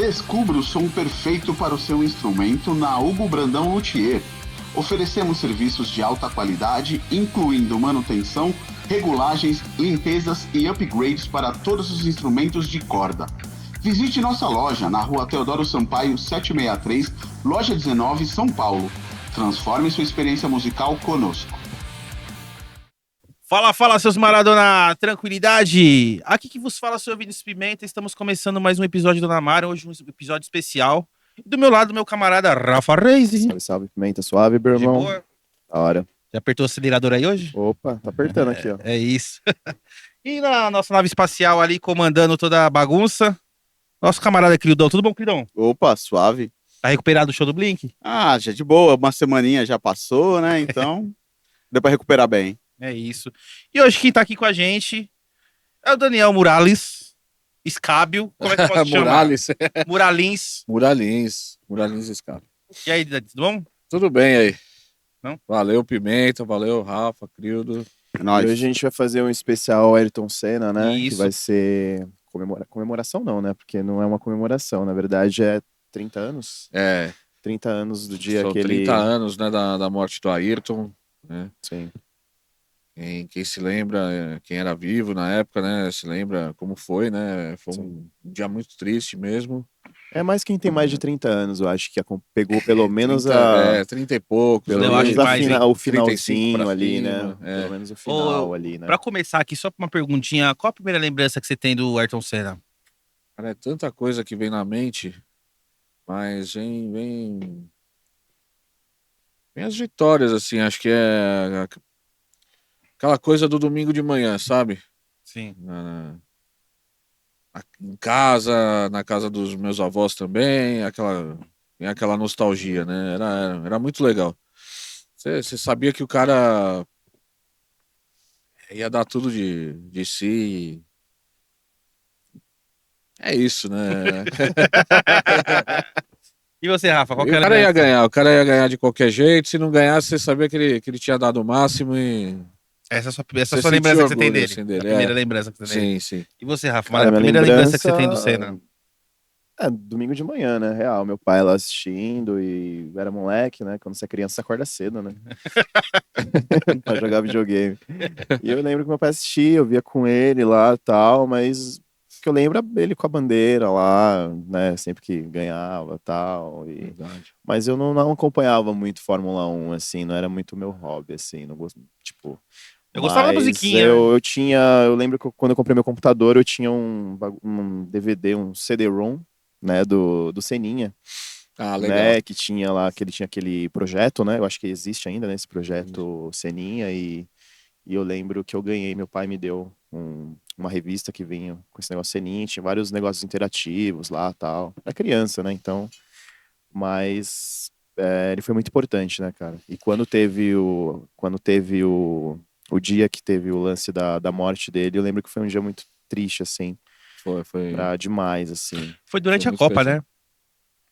Descubra o som perfeito para o seu instrumento na Hugo Brandão Luthier. Oferecemos serviços de alta qualidade, incluindo manutenção, regulagens, limpezas e upgrades para todos os instrumentos de corda. Visite nossa loja na Rua Teodoro Sampaio 763, Loja 19, São Paulo. Transforme sua experiência musical conosco. Fala, seus Maradona, tranquilidade? Aqui que vos fala, sou Vinícius Pimenta, estamos começando mais um episódio do Namara, hoje um episódio especial. Do meu lado, meu camarada Rafa Reis. Salve, Pimenta suave, meu irmão. De boa? Da hora. Já apertou o acelerador aí hoje? Opa, tá apertando aqui, ó. É isso. E na nossa nave espacial ali, comandando toda a bagunça, nosso camarada Crildão. Tudo bom, Crildão? Opa, suave. Tá recuperado do show do Blink? Ah, já de boa, uma semaninha já passou, né? Então, deu pra recuperar bem. É isso. E hoje quem tá aqui com a gente é o Daniel Murales, Escábio. Como é que posso chamar? Muralins Escábio. E aí, Dani, tudo bom? Tudo bem aí? Não? Valeu, Pimenta, valeu, Rafa, Crildo. É nóis. E hoje a gente vai fazer um especial Ayrton Senna, né? Isso. Que vai ser comemoração não, né? Porque não é uma comemoração, na verdade é 30 anos. 30 anos do dia São que ele... 30 anos, né, da morte do Ayrton, né? Sim. Quem se lembra, quem era vivo na época, né, se lembra como foi, né? Foi um dia muito triste mesmo. É mais quem tem mais de 30 anos, eu acho que pegou pelo menos 30 e poucos. Pelo Eu menos acho mais, o 35 finalzinho pra ali, cima, né? Pelo menos o final ali, né? Pra começar aqui, só uma perguntinha, qual a primeira lembrança que você tem do Ayrton Senna? Cara, é tanta coisa que vem na mente, mas vem as vitórias, assim, acho que é aquela coisa do domingo de manhã, sabe? Sim. Em casa, na casa dos meus avós também, aquela nostalgia, né? Era muito legal. Você sabia que o cara ia dar tudo de si. É isso, né? E você, Rafa, qual E que o era a cara ia lembrança? ganhar, o cara ia ganhar de qualquer jeito. Se não ganhasse, você sabia que ele tinha dado o máximo e Essa é a sua Você lembrança que sentiu você tem orgulho, dele. assim, dele, A primeira é. lembrança que você tem dele. Sim. E você, Rafa, Cara, a minha primeira lembrança que você tem do lembrança- Senna? Domingo de manhã, né? Real. Meu pai lá assistindo e era moleque, né? Quando você é criança, você acorda cedo, né? Pra jogar videogame. E eu lembro que meu pai assistia, eu via com ele lá e tal, mas o que eu lembro é ele com a bandeira lá, né? Sempre que ganhava e tal. Verdade. Mas eu não acompanhava muito Fórmula 1, assim, não era muito meu hobby, assim, não gosto, tipo... Eu gostava da Mas musiquinha, eu lembro que quando eu comprei meu computador, eu tinha um DVD, um CD-ROM, né, do Seninha, Ah, legal. né, que tinha lá, que ele tinha aquele projeto, né, eu acho que existe ainda, né, esse projeto Seninha, e eu lembro que eu ganhei, meu pai me deu uma revista que vinha com esse negócio Seninha, tinha vários negócios interativos lá, tal, era criança, né, então, mas ele foi muito importante, né, cara, e quando teve o dia que teve o lance da morte dele, eu lembro que foi um dia muito triste, assim, Foi. demais, assim. Foi durante Foi a muito Copa, especial. né?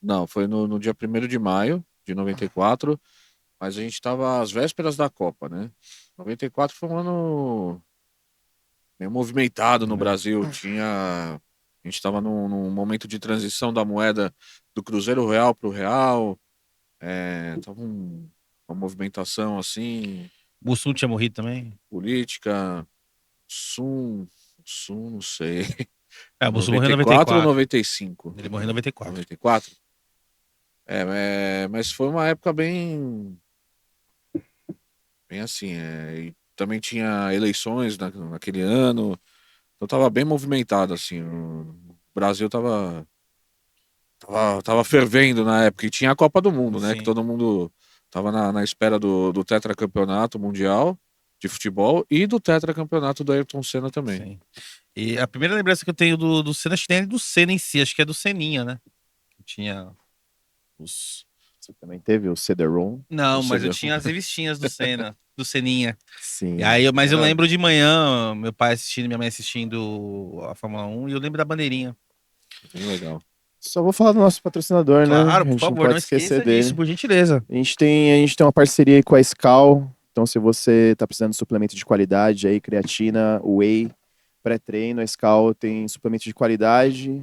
Não, foi no dia 1º de maio de 94, mas a gente estava às vésperas da Copa, né? 94 foi um ano meio movimentado no Brasil. A gente estava num momento de transição da moeda do Cruzeiro Real para o Real. Tava uma movimentação assim, Mussum tinha morrido também. política, Sum, não sei. É, o Mussum morreu em 94 ou 94. 95? Ele morreu em 94. 94? Mas foi uma época bem assim, e também tinha eleições naquele ano, então tava bem movimentado, assim, o Brasil tava fervendo na época, e tinha a Copa do Mundo, né, Sim. que todo mundo tava na espera do tetracampeonato mundial de futebol e do tetracampeonato do Ayrton Senna também. Sim. E a primeira lembrança que eu tenho do Senna, acho que nem é do Senna em si, acho que é do Seninha, né? Tinha os... Você também teve o CD-ROM? Não, Do mas eu CD. tinha as revistinhas do Senna, do Seninha. Sim. E aí, mas eu Era- lembro de manhã, meu pai assistindo, minha mãe assistindo a Fórmula 1, e eu lembro da bandeirinha. Bem legal. Só vou falar do nosso patrocinador, né? Claro, A por gente favor, não pode não esquecer esqueça dele. disso, por gentileza. A gente tem uma parceria aí com a Skol. Então, se você tá precisando de suplemento de qualidade aí, creatina, whey, pré-treino, a Skol tem suplemento de qualidade.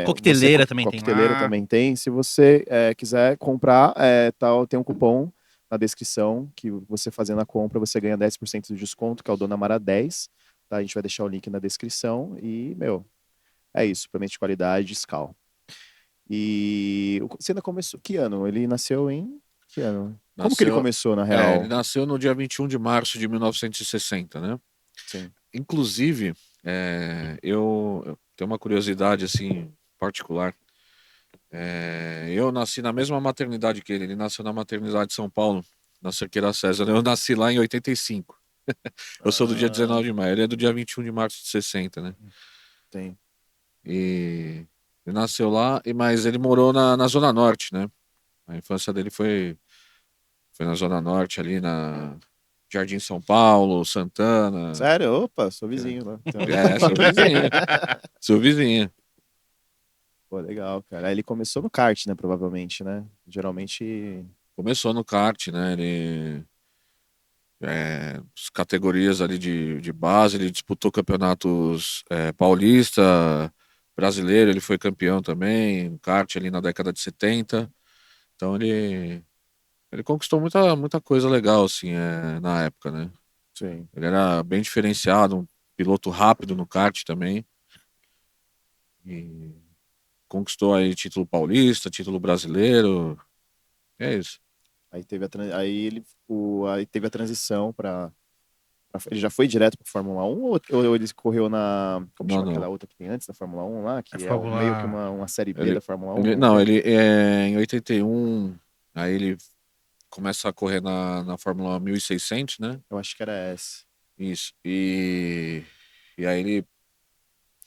Coqueteleira também tem Coqueteleira lá. também tem. Se você quiser comprar, tem um cupom na descrição que você fazendo a compra, você ganha 10% de desconto, que é o Dona Mara 10. Tá? A gente vai deixar o link na descrição. E, é isso. Suplemento de qualidade, Skol. E você ainda começou... Que ano? Ele nasceu em... Que ano? Como que ele começou, na real? Ele nasceu no dia 21 de março de 1960, né? Sim. Inclusive, eu tenho uma curiosidade, assim, particular. Eu nasci na mesma maternidade que ele. Ele nasceu na maternidade de São Paulo, na Cerqueira César. Eu nasci lá em 85. Eu sou do dia 19 de maio. Ele é do dia 21 de março de 60, né? Tem. E ele nasceu lá, mas ele morou na Zona Norte, né? A infância dele foi na Zona Norte, ali na Jardim São Paulo, Santana. Sério? Opa, sou vizinho lá. Então... Sou vizinho. Sou vizinho. Pô, legal, cara. Aí ele começou no kart, né? Provavelmente, né? Geralmente. Começou no kart, né? As categorias ali de base, ele disputou campeonatos paulista, brasileiro, ele foi campeão também, no kart ali na década de 70. Então ele conquistou muita coisa legal, assim, na época, né? Sim. Ele era bem diferenciado, um piloto rápido no kart também. E conquistou aí título paulista, título brasileiro. É isso. Aí aí teve a transição para ele já foi direto para Fórmula 1 ou ele correu na como chama Não. aquela outra que tem antes da Fórmula 1 lá, que é Fórmula- meio que uma série B da Fórmula 1? Não, ele em 81, aí ele começa a correr na Fórmula 1600, né? Eu acho que era essa. Isso. E aí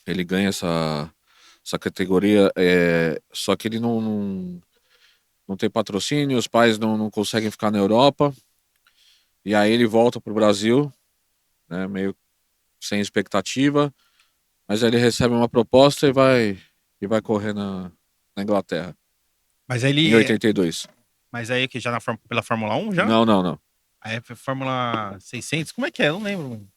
ele ganha essa categoria, só que ele não tem patrocínio, os pais não conseguem ficar na Europa. E aí ele volta pro Brasil, né, meio sem expectativa, mas aí ele recebe uma proposta e vai correr na Inglaterra, Mas aí em 82. Mas aí que já pela Fórmula 1 já? Não. Aí foi Fórmula 600? Como é que é? Eu não lembro. Mano.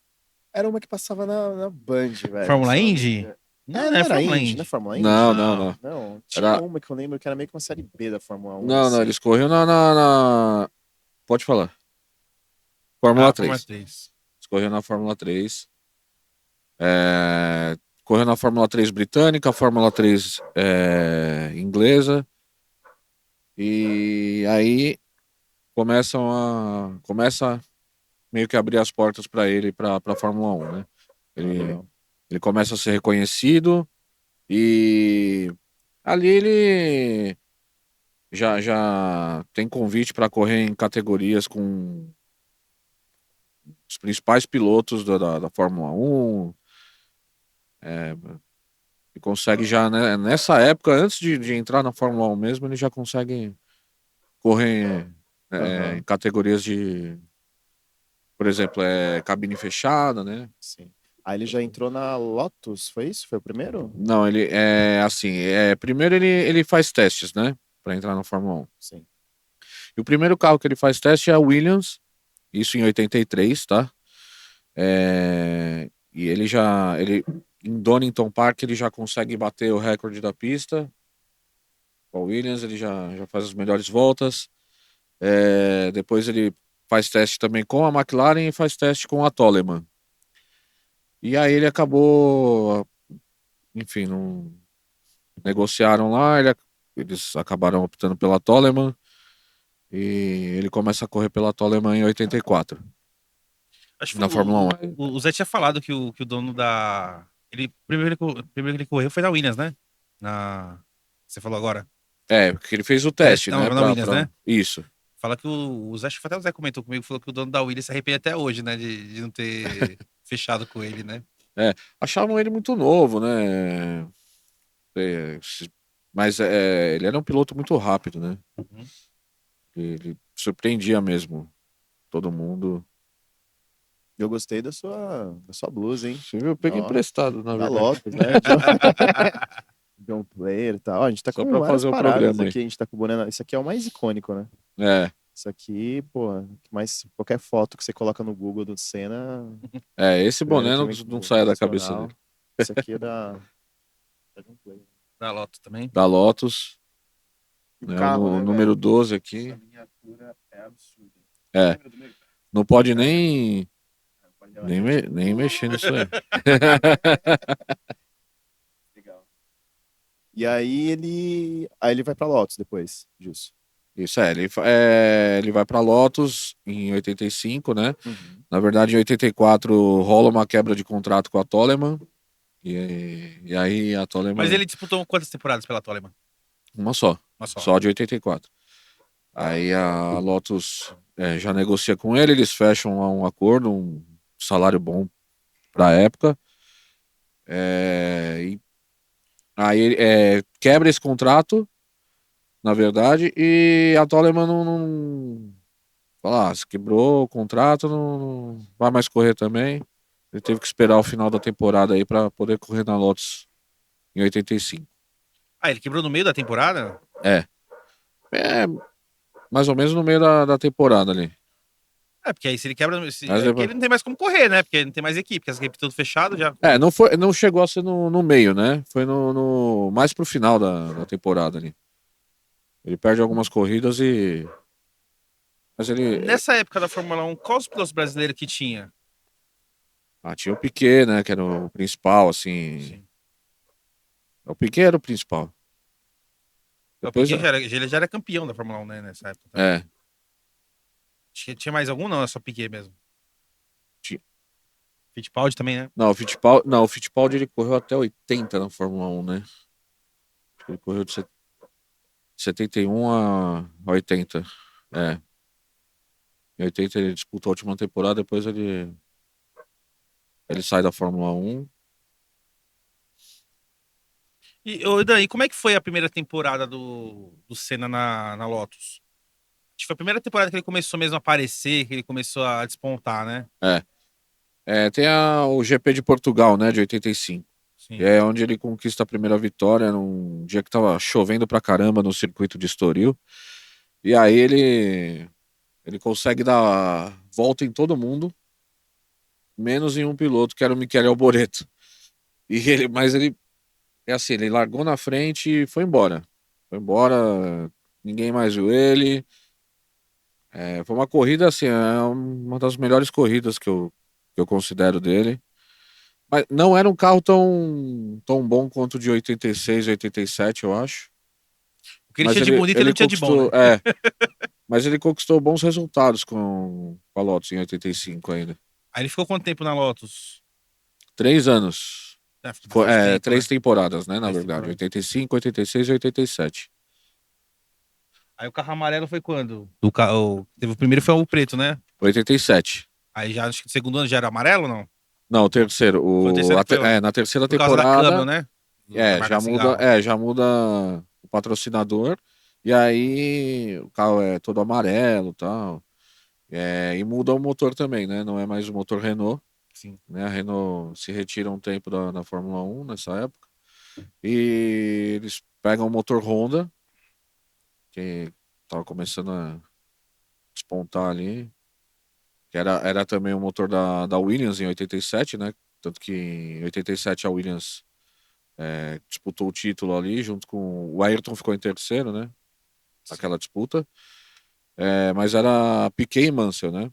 Era uma que passava na Band, velho. Fórmula Só- Indy? Não, Não é era Fórmula Indy, Indy. não é Fórmula Indy? Não. Não, tinha Era- uma que eu lembro que era meio que uma série B da Fórmula 1. Não, assim. eles corriam Pode falar. Fórmula 3. Fórmula 3. Eles corriam na Fórmula 3. Correu na Fórmula 3 britânica, Fórmula 3 inglesa. E aí começa meio que a abrir as portas para ele para a Fórmula 1, né? Ele começa a ser reconhecido e ali ele já tem convite para correr em categorias com os principais pilotos da Fórmula 1. E consegue já, né, nessa época, antes de entrar na Fórmula 1 mesmo, ele já consegue correr em categorias por exemplo, cabine fechada, né? Sim. Aí ele já entrou na Lotus, foi isso? Foi o primeiro? Não, ele primeiro ele faz testes, né, para entrar na Fórmula 1. Sim. E o primeiro carro que ele faz teste é a Williams, isso em 83, tá? E ele em Donington Park ele já consegue bater o recorde da pista. Com a Williams ele já faz as melhores voltas. Depois ele faz teste também com a McLaren e faz teste com a Toleman. E aí ele acabou, enfim, não negociaram lá, eles acabaram optando pela Toleman e ele começa a correr pela Toleman em 84. Acho que Na foi Fórmula 1. O Zé tinha falado que o dono da. Primeiro que ele correu foi da Williams, né? Você falou agora. Porque ele fez o teste, Não, né? na Williams, né? Isso. Fala que o Zé, acho que até o Zé comentou comigo, falou que o dono da Williams se arrepende até hoje, né? De não ter fechado com ele, né? Achavam ele muito novo, né? Mas ele era um piloto muito rápido, né? Uhum. Ele surpreendia mesmo todo mundo. Eu gostei da sua blusa, hein? Você viu? Eu peguei Ó, emprestado, na Da verdade. Lotus, né? John Player e tal. Ó, a gente tá Só com pra várias fazer o paradas programa aí. aqui. A gente tá com o boné. Esse aqui é o mais icônico, né? Isso aqui, pô, mas qualquer foto que você coloca no Google do Senna, Esse primeiro boné que não sai da cabeça nacional. dele. Isso aqui é da John Player. Da Loto também. Da Lotus, E o né? carro, O né, número velho? 12 Essa aqui. miniatura é absurda. É, Lembra do meu? não pode nem, Pode relaxar. nem mexer nisso aí. Legal. E aí ele vai pra Lotus depois disso. Isso ele vai para Lotus em 85, né? Uhum. Na verdade, em 84 rola uma quebra de contrato com a Toleman. E aí a Mas Toleman, ele disputou quantas temporadas pela Toleman? uma só, Uma só. só de 84. Aí a Lotus já negocia com ele, eles fecham um acordo, um salário bom para a época. E aí quebra esse contrato, na verdade, e a Toleman não fala, se quebrou o contrato, não vai mais correr também. Ele teve que esperar o final da temporada aí para poder correr na Lotus em 85. Ah, ele quebrou no meio da temporada? É, é mais ou menos no meio da temporada ali. É, porque aí se ele quebra. Mas É que depois- ele não tem mais como correr, né? Porque não tem mais equipe, porque as equipes tudo fechado já. não chegou a ser no meio, né? Foi mais pro final da temporada ali. Ele perde algumas corridas mas ele. Nessa época da Fórmula 1, quais os pilotos brasileiros que tinha? Tinha o Piquet, né? Que era o principal, assim. Sim. O Piquet era o principal. O Depois. Piquet ele já era campeão da Fórmula 1, né? Nessa época também. É. Tinha mais algum? Não, é só Piquet mesmo. Tinha. Fittipaldi também, né? Não, o Fittipaldi ele correu até 80 na Fórmula 1, né? Acho que ele correu de 71 a 80. É. Em 80 ele disputou a última temporada, depois ele sai da Fórmula 1. E ô, daí, como é que foi a primeira temporada do Senna na Lotus? Acho que foi a primeira temporada que ele começou mesmo a aparecer, que ele começou a despontar, né? Tem o GP de Portugal, né, de 85. Sim. É onde ele conquista a primeira vitória, num dia que tava chovendo pra caramba no circuito de Estoril. E aí ele consegue dar volta em todo mundo, menos em um piloto, que era o Michele Alboreto. Mas é assim, ele largou na frente e foi embora. Foi embora, ninguém mais viu ele. Foi uma corrida, assim, uma das melhores corridas que eu considero dele. Mas não era um carro tão bom quanto o de 86, 87, eu acho. O que ele Mas tinha de bonito, ele não tinha de bom, né? mas ele conquistou bons resultados com a Lotus em 85 ainda. Aí ele ficou quanto tempo na Lotus? 3 anos. Ficou bastante tempo, Três né? temporadas, né, na Três verdade. temporadas. 85, 86 e 87. Aí o carro amarelo foi quando? Teve o primeiro foi o preto, né? 87. Aí já acho que o segundo ano já era amarelo, não? Não, o terceiro. Foi o terceiro que foi Na terceira por causa da câmbio, temporada, né? Da marca cigarro. já muda o patrocinador. E aí o carro é todo amarelo e tal. E muda o motor também, né? Não é mais o motor Renault, Sim. né? A Renault se retira um tempo da Fórmula 1 nessa época. E eles pegam o motor Honda, que estava começando a despontar ali, que era também o motor da Williams em 87, né? Tanto que em 87 a Williams disputou o título ali, junto com o Ayrton ficou em terceiro, né? Aquela disputa. Mas era Piquet e Mansell, né?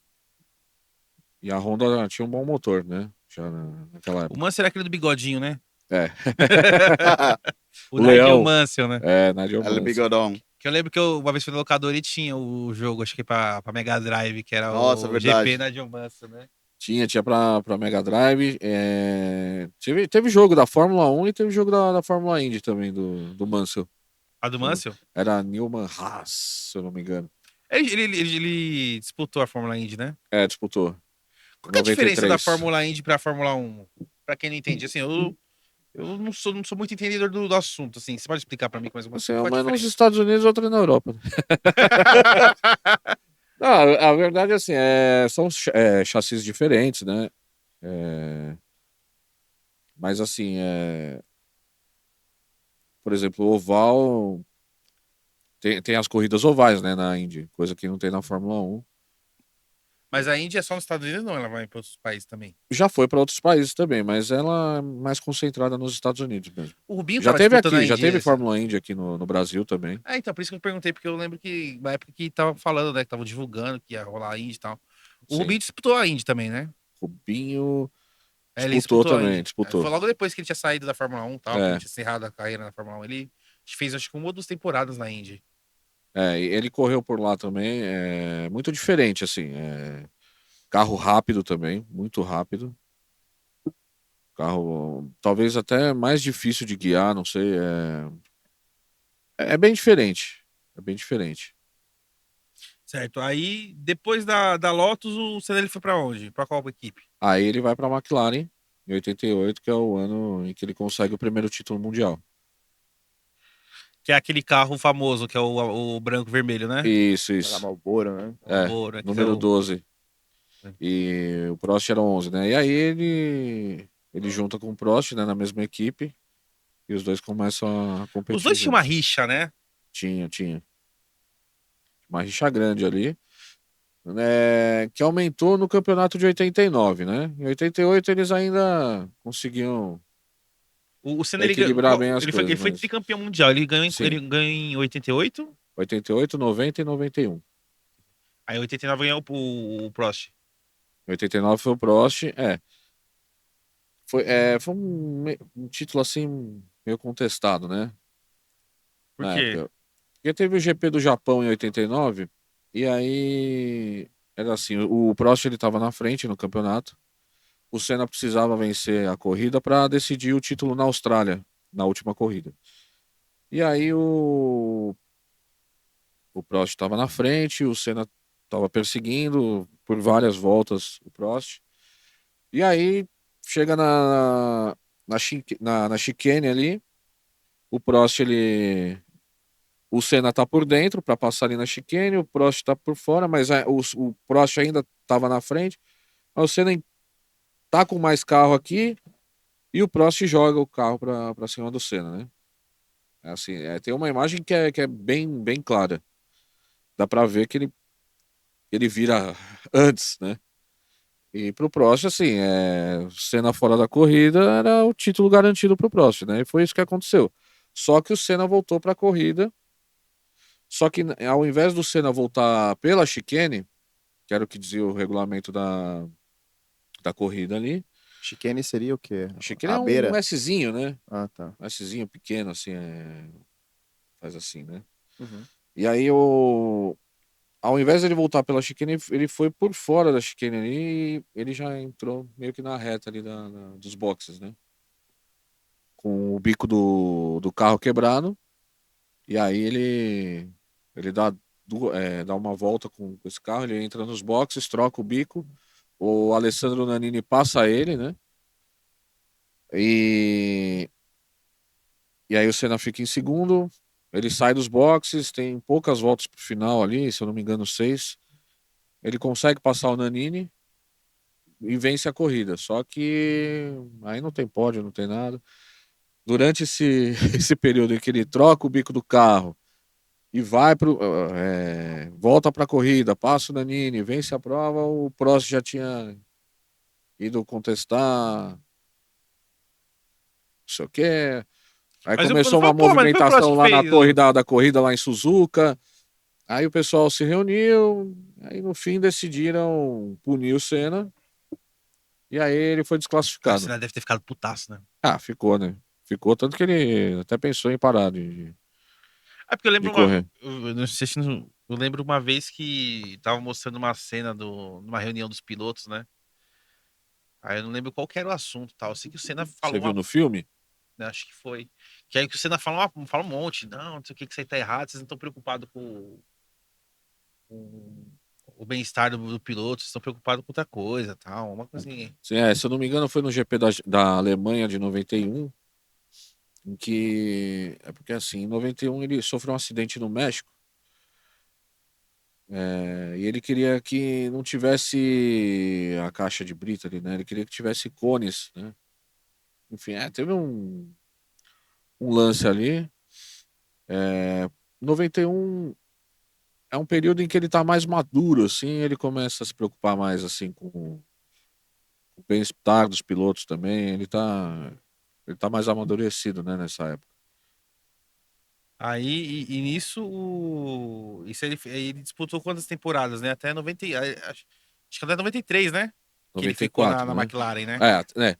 E a Honda tinha um bom motor, né? Já naquela O época. Mansell era aquele do bigodinho, né? É. O O Nigel Leão. Mansell, né? Nigel El Mansell. Bigodão. Que eu lembro que uma vez fui no locador e tinha o jogo, acho que pra Mega Drive, que era Nossa, o verdade. GP Nigel Mansell, né? Tinha pra Mega Drive. Teve jogo da Fórmula 1 e teve jogo da Fórmula Indy também, do Mansell. A do Mansell? Era Newman Haas, se eu não me engano. Ele disputou a Fórmula Indy, né? Disputou. Qual que é a diferença da 93. Fórmula Indy pra Fórmula 1? Pra quem não entende, assim, eu não sou muito entendedor do assunto, assim. Você pode explicar pra mim mais uma Assim, qual a uma nos diferença? Estados Unidos, outra na Europa. Não, a verdade assim, são chassis diferentes, né? É, mas assim, por exemplo, o oval Tem as corridas ovais, né, na Indy, coisa que não tem na Fórmula 1. Mas a Índia é só nos Estados Unidos, não? Ela vai para outros países também. Já foi para outros países também, mas ela é mais concentrada nos Estados Unidos mesmo. O Rubinho Já tava teve disputando a aqui, já Indy. teve Fórmula Indy aqui no Brasil também. Então, por isso que eu perguntei, porque eu lembro que na época que tava falando, né? Que tava divulgando que ia rolar a Indy e tal. O Sim. Rubinho disputou a Indy também, né? Rubinho Ele disputou a também, Indy. disputou. Foi logo depois que ele tinha saído da Fórmula 1 e tal, que É. ele tinha encerrado a carreira na Fórmula 1. Ele fez, acho que uma ou duas temporadas na Indy. E ele correu por lá também, muito diferente, assim. Carro rápido também, muito rápido. Carro talvez até mais difícil de guiar, não sei. É bem diferente. É bem diferente. Certo. Aí, depois da Lotus, o Senna ele foi pra onde? Pra qual equipe? Aí ele vai para a McLaren em 88, que é o ano em que ele consegue o primeiro título mundial. Que é aquele carro famoso, que é o branco e vermelho, né? Isso, Era isso. Marlboro, né? Marlboro, né, que Número é o- 12. É. E o Prost era 11, né? E aí ele junta com o Prost, né, na mesma equipe, e os dois começam a Os competir dois tinham uma juntos. rixa, né? Tinha. Uma rixa grande ali, né, que aumentou no campeonato de 89, né? Em 88 eles ainda conseguiam O Senna equilibrar bem as ele coisas, foi mas tricampeão mundial. sim, Ele ganhou em 88. 88, 90 e 91. Aí em 89 ganhou o Prost. Em 89 foi o Prost, foi um título assim meio contestado, né? Por Na quê? época. Porque teve o GP do Japão em 89, e aí era assim, o Prost ele estava na frente no campeonato. O Senna precisava vencer a corrida para decidir o título na Austrália, na última corrida. E aí o Prost estava na frente, o Senna estava perseguindo por várias voltas o Prost. E aí chega na chicane ali, o Prost o Senna tá por dentro para passar ali na chicane, o Prost tá por fora, mas o Prost ainda estava na frente. Aí o Senna tá com mais carro aqui e o Prost joga o carro para cima do Senna, né? É assim, tem uma imagem que é bem clara. Dá para ver que ele vira antes, né? E pro Prost, assim, Senna fora da corrida era o título garantido pro Prost, né? E foi isso que aconteceu. Só que o Senna voltou para a corrida. Só que ao invés do Senna voltar pela chicane, que era o que dizia o regulamento da corrida ali, Chicane seria o quê? a chicane A é um beira? Szinho, né? Ah, tá. Um Szinho pequeno, assim, faz assim, né? Uhum. E aí, ao invés de ele voltar pela chicane, ele foi por fora da chicane ali e ele já entrou meio que na reta ali dos boxes, né? Com o bico do carro quebrado. E aí ele dá uma volta com esse carro, ele entra nos boxes, troca o bico. O Alessandro Nannini passa ele, né? E, e aí o Senna fica em segundo. Ele sai dos boxes, tem poucas voltas pro final ali, se eu não me engano, 6. Ele consegue passar o Nannini e vence a corrida. Só que aí não tem pódio, não tem nada. Durante esse período em que ele troca o bico do carro e volta para a corrida, passa o Nannini, vence a prova, o Prost já tinha ido contestar, não sei o quê. Aí Mas eu começou uma falo, pô, mas não foi o Prost movimentação que lá na fez. torre da corrida lá em Suzuka. Aí o pessoal se reuniu, aí no fim decidiram punir o Senna, e aí ele foi O desclassificado. Senna deve ter ficado putaço, né? Ficou, né? Ficou, tanto que ele até pensou em parar de É porque eu lembro correr. eu não sei se eu lembro uma vez que tava mostrando uma cena numa reunião dos pilotos, né? Aí eu não lembro qual que era o assunto, e tal. Eu sei que o Senna Você falou viu no filme? né, acho que foi. Que aí que o Senna fala um monte, não sei o que que isso aí tá errado, vocês não estão preocupados com o bem-estar do piloto, vocês estão preocupados com outra coisa, tal, uma coisinha. Sim, se eu não me engano, foi no GP da Alemanha de 91, em que. É porque assim, em 91 ele sofreu um acidente no México, e ele queria que não tivesse a caixa de brita ali, né? Ele queria que tivesse cones, né? Enfim, teve um lance ali. 91 é um período em que ele tá mais maduro, assim, ele começa a se preocupar mais, assim, com o bem-estar dos pilotos também, ele tá mais amadurecido, né, nessa época. Aí, e nisso, isso ele disputou quantas temporadas, né? Até 90, acho que até 93, né? Que ele ficou 94, na né? McLaren, né? É.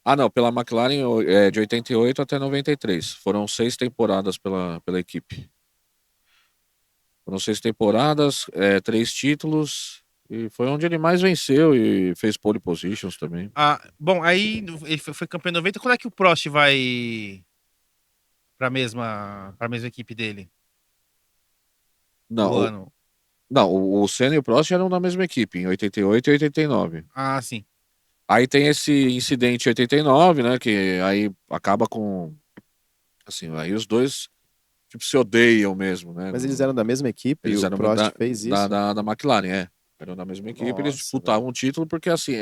Ah, não, pela McLaren é de 88 até 93. Foram 6 temporadas pela equipe. Foram 6 temporadas, 3 títulos, e foi onde ele mais venceu e fez pole positions também. Ah, bom, aí ele foi campeão em 90. Quando é que o Prost vai pra mesma equipe dele? Não, O ano? não, o Senna e o Prost eram da mesma equipe, em 88 e 89. Ah, sim. Aí tem esse incidente em 89, né, que aí acaba com, assim, aí os dois, tipo, se odeiam mesmo, né? Mas eles eram da mesma equipe e Eles o eram Prost fez isso? da McLaren, é. Eram da mesma equipe, eles Nossa, disputavam o título porque, assim,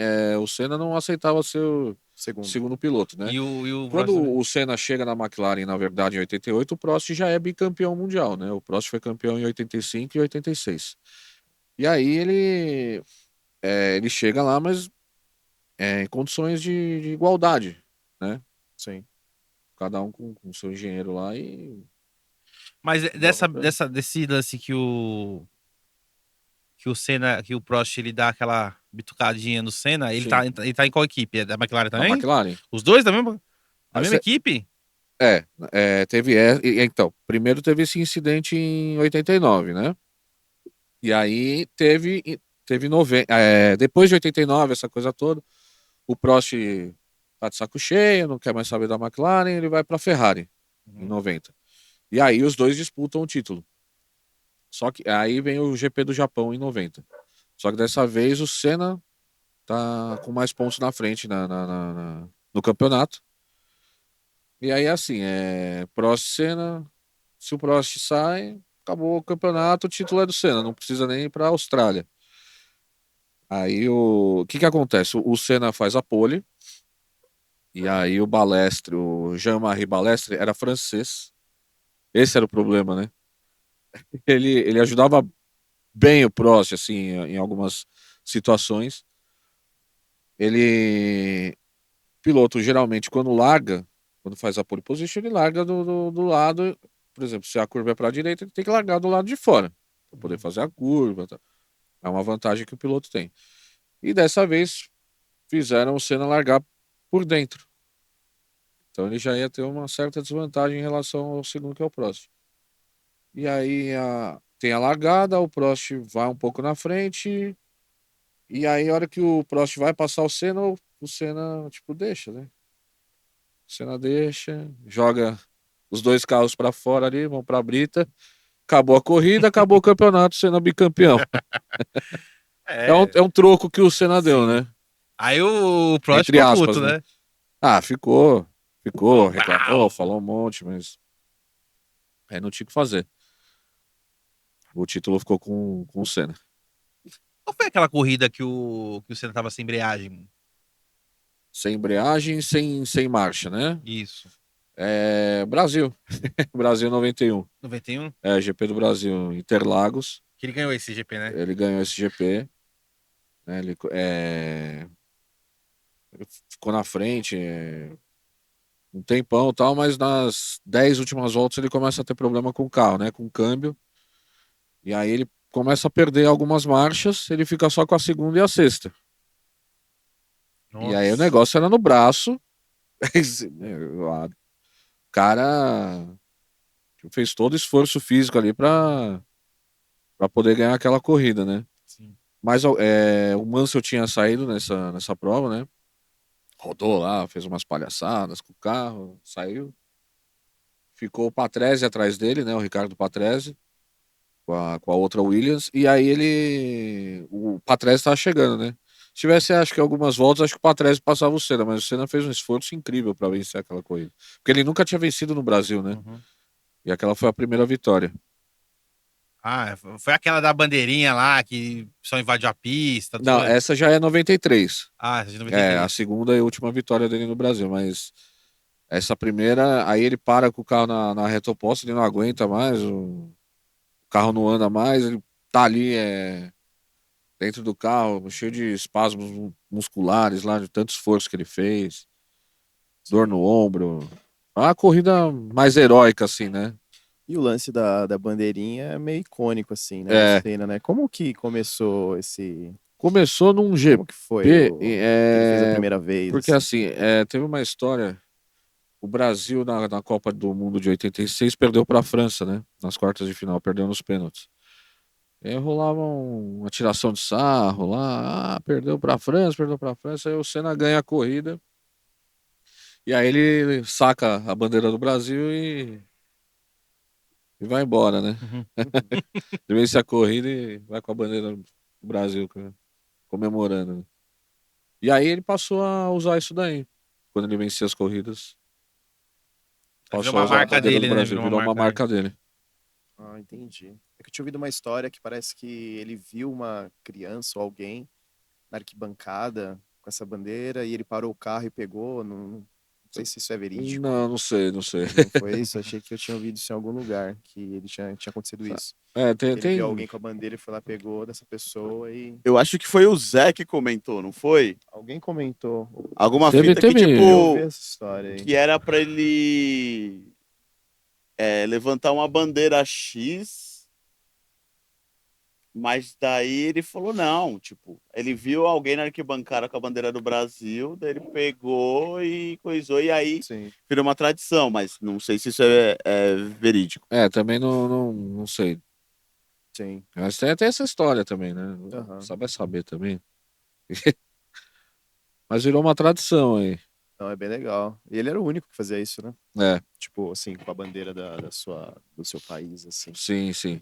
o Senna não aceitava ser o segundo. segundo piloto, né? E o Quando Prost também? o Senna chega na McLaren, na verdade, em 88, o Prost já é bicampeão mundial, né? O Prost foi campeão em 85 e 86. E aí ele chega lá, mas em condições de igualdade, né? Sim. Cada um com o seu engenheiro lá e Mas dava pra ele. desse lance que o Senna, que o Prost ele dá aquela bitucadinha no Senna, Sim, ele tá em qual equipe? É da McLaren na também? McLaren. Os dois da Ah, mesma equipe? teve. Então, primeiro teve esse incidente em 89, né? E aí depois de 89, essa coisa toda, o Prost tá de saco cheio, não quer mais saber da McLaren, ele vai pra Ferrari em Uhum. 90. E aí os dois disputam o título. Só que aí vem o GP do Japão em 90. Só que dessa vez o Senna tá com mais pontos na frente no campeonato. E aí, assim, Prost Senna, se o Prost sai, acabou o campeonato, o título é do Senna, não precisa nem ir pra Austrália. Aí o que acontece? O Senna faz a pole, e aí o Balestre, o Jean-Marie Balestre, era francês. Esse era o problema, né? Ele ajudava bem o Prost, assim, em algumas situações. Ele, piloto, geralmente, quando faz a pole position, ele larga do lado, por exemplo, se a curva é para a direita, ele tem que largar do lado de fora, para poder fazer a curva. Tá? É uma vantagem que o piloto tem. E dessa vez fizeram o Senna largar por dentro. Então ele já ia ter uma certa desvantagem em relação ao segundo, que é o Prost. E aí tem a largada, o Prost vai um pouco na frente, e aí a hora que o Prost vai passar o Senna, tipo, deixa, né? O Senna deixa, joga os dois carros para fora ali, vão para a brita. Acabou a corrida, acabou o campeonato, Senna bicampeão. É, É um troco que o Senna deu, sim. né? Aí o Prost Entre ficou puto, aspas, né? né? Ah, ficou, Falou, reclamou, "Pau!" falou um monte, mas aí não tinha o que fazer. O título ficou com o Senna. Qual foi aquela corrida que o Senna tava sem embreagem? Sem embreagem, sem marcha, né? Isso. Brasil. Brasil 91. 91? GP do Brasil, Interlagos. Que ele ganhou esse GP, né? Ele ganhou esse GP. Né? Ele ficou na frente um tempão e tal, mas nas 10 últimas voltas ele começa a ter problema com o carro, né? Com o câmbio. E aí ele começa a perder algumas marchas, ele fica só com a segunda e a sexta. E aí o Nossa. negócio era no braço. O cara fez todo o esforço físico ali para poder ganhar aquela corrida, né? Sim. Mas o Mansell tinha saído nessa prova, né? Rodou lá, fez umas palhaçadas com o carro, saiu. Ficou o Patrese atrás dele, né? O Ricardo Patrese, com a outra Williams. E aí o Patrese estava chegando, né? Se tivesse, acho que algumas voltas, acho que o Patrese passava o Senna, mas o Senna fez um esforço incrível para vencer aquela corrida. Porque ele nunca tinha vencido no Brasil, né? Uhum. E aquela foi a primeira vitória. Ah, foi aquela da bandeirinha lá que só invadiu a pista, não Não, foi? essa já é 93. Ah, essa de A 93. segunda e última vitória dele no Brasil, mas Essa primeira, aí ele para com o carro na reta oposta, ele não aguenta mais, o carro não anda mais, ele tá ali dentro do carro, cheio de espasmos musculares lá, de tanto esforço que ele fez, dor no ombro. Uma corrida mais heróica, assim, né? E o lance da bandeirinha é meio icônico, assim, né? É. Do Senna, né? Como que começou esse... Começou num Como que foi GP, que ele fez a primeira vez? porque assim? assim, teve uma história. O Brasil, na Copa do Mundo de 86, perdeu para a França, né? Nas quartas de final, perdeu nos pênaltis. E aí rolava uma tiração de sarro lá. Ah, perdeu para a França, perdeu para a França. Aí o Senna ganha a corrida. E aí ele saca a bandeira do Brasil e vai embora, né? Uhum. Ele vence a corrida e vai com a bandeira do Brasil, cara, comemorando, né? E aí ele passou a usar isso daí. Quando ele vencia as corridas, Virou passou a uma usar a marca bandeira do dele, né? Brasil. Virou uma marca dele. Ah, entendi. É que eu tinha ouvido uma história que parece que ele viu uma criança ou alguém na arquibancada com essa bandeira e ele parou o carro e pegou. Não sei se isso é verídico. Não, não sei, não sei. Não foi isso? Achei que eu tinha ouvido isso em algum lugar, que ele tinha acontecido isso. Tem, Ele viu alguém com a bandeira e foi lá, pegou dessa pessoa e... Eu acho que foi o Zé que comentou, não foi? Alguém comentou. Alguma Teve- fita que, teve- Eu tipo, vi essa história aí. que era pra ele levantar uma bandeira X, mas daí ele falou não, tipo, ele viu alguém na arquibancada com a bandeira do Brasil, daí ele pegou e coisou, e aí Sim. virou uma tradição, mas não sei se isso é verídico. Também não sei. Sim. Mas tem essa história também, né? Aham. Sabe saber também. Mas virou uma tradição aí. Não, é bem legal. E ele era o único que fazia isso, né? É, Tipo, assim, com a bandeira do seu país, assim. sim, sim.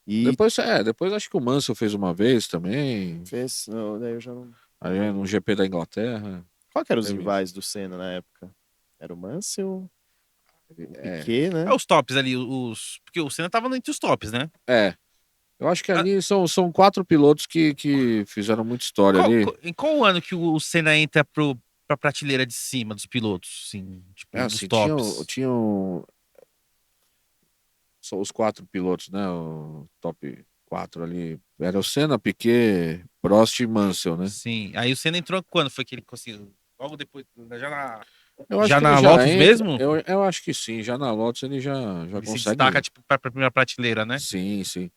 E Depois acho que o Mansell fez uma vez também. fez. Não, daí eu já não. Aí no GP da Inglaterra. Qual que eram os Teve. rivais do Senna na época? Era o Mansell, o É, Piquet, né? É os tops ali, porque o Senna tava entre os tops, né? eu acho que ali são 4 pilotos que fizeram muita história ali. Em qual ano que o Senna entra pra prateleira de cima dos pilotos, assim, tipo, dos Assim, tops? são os 4 pilotos, né? O top 4 ali. Era o Senna, Piquet, Prost e Mansell, né? Sim. Aí o Senna entrou quando foi que ele conseguiu? Logo depois, Eu acho já que ele na já Lotus entra- mesmo? Eu acho que sim, já na Lotus ele já Ele se consegue. destaca, tipo, pra primeira prateleira, né? Sim, sim.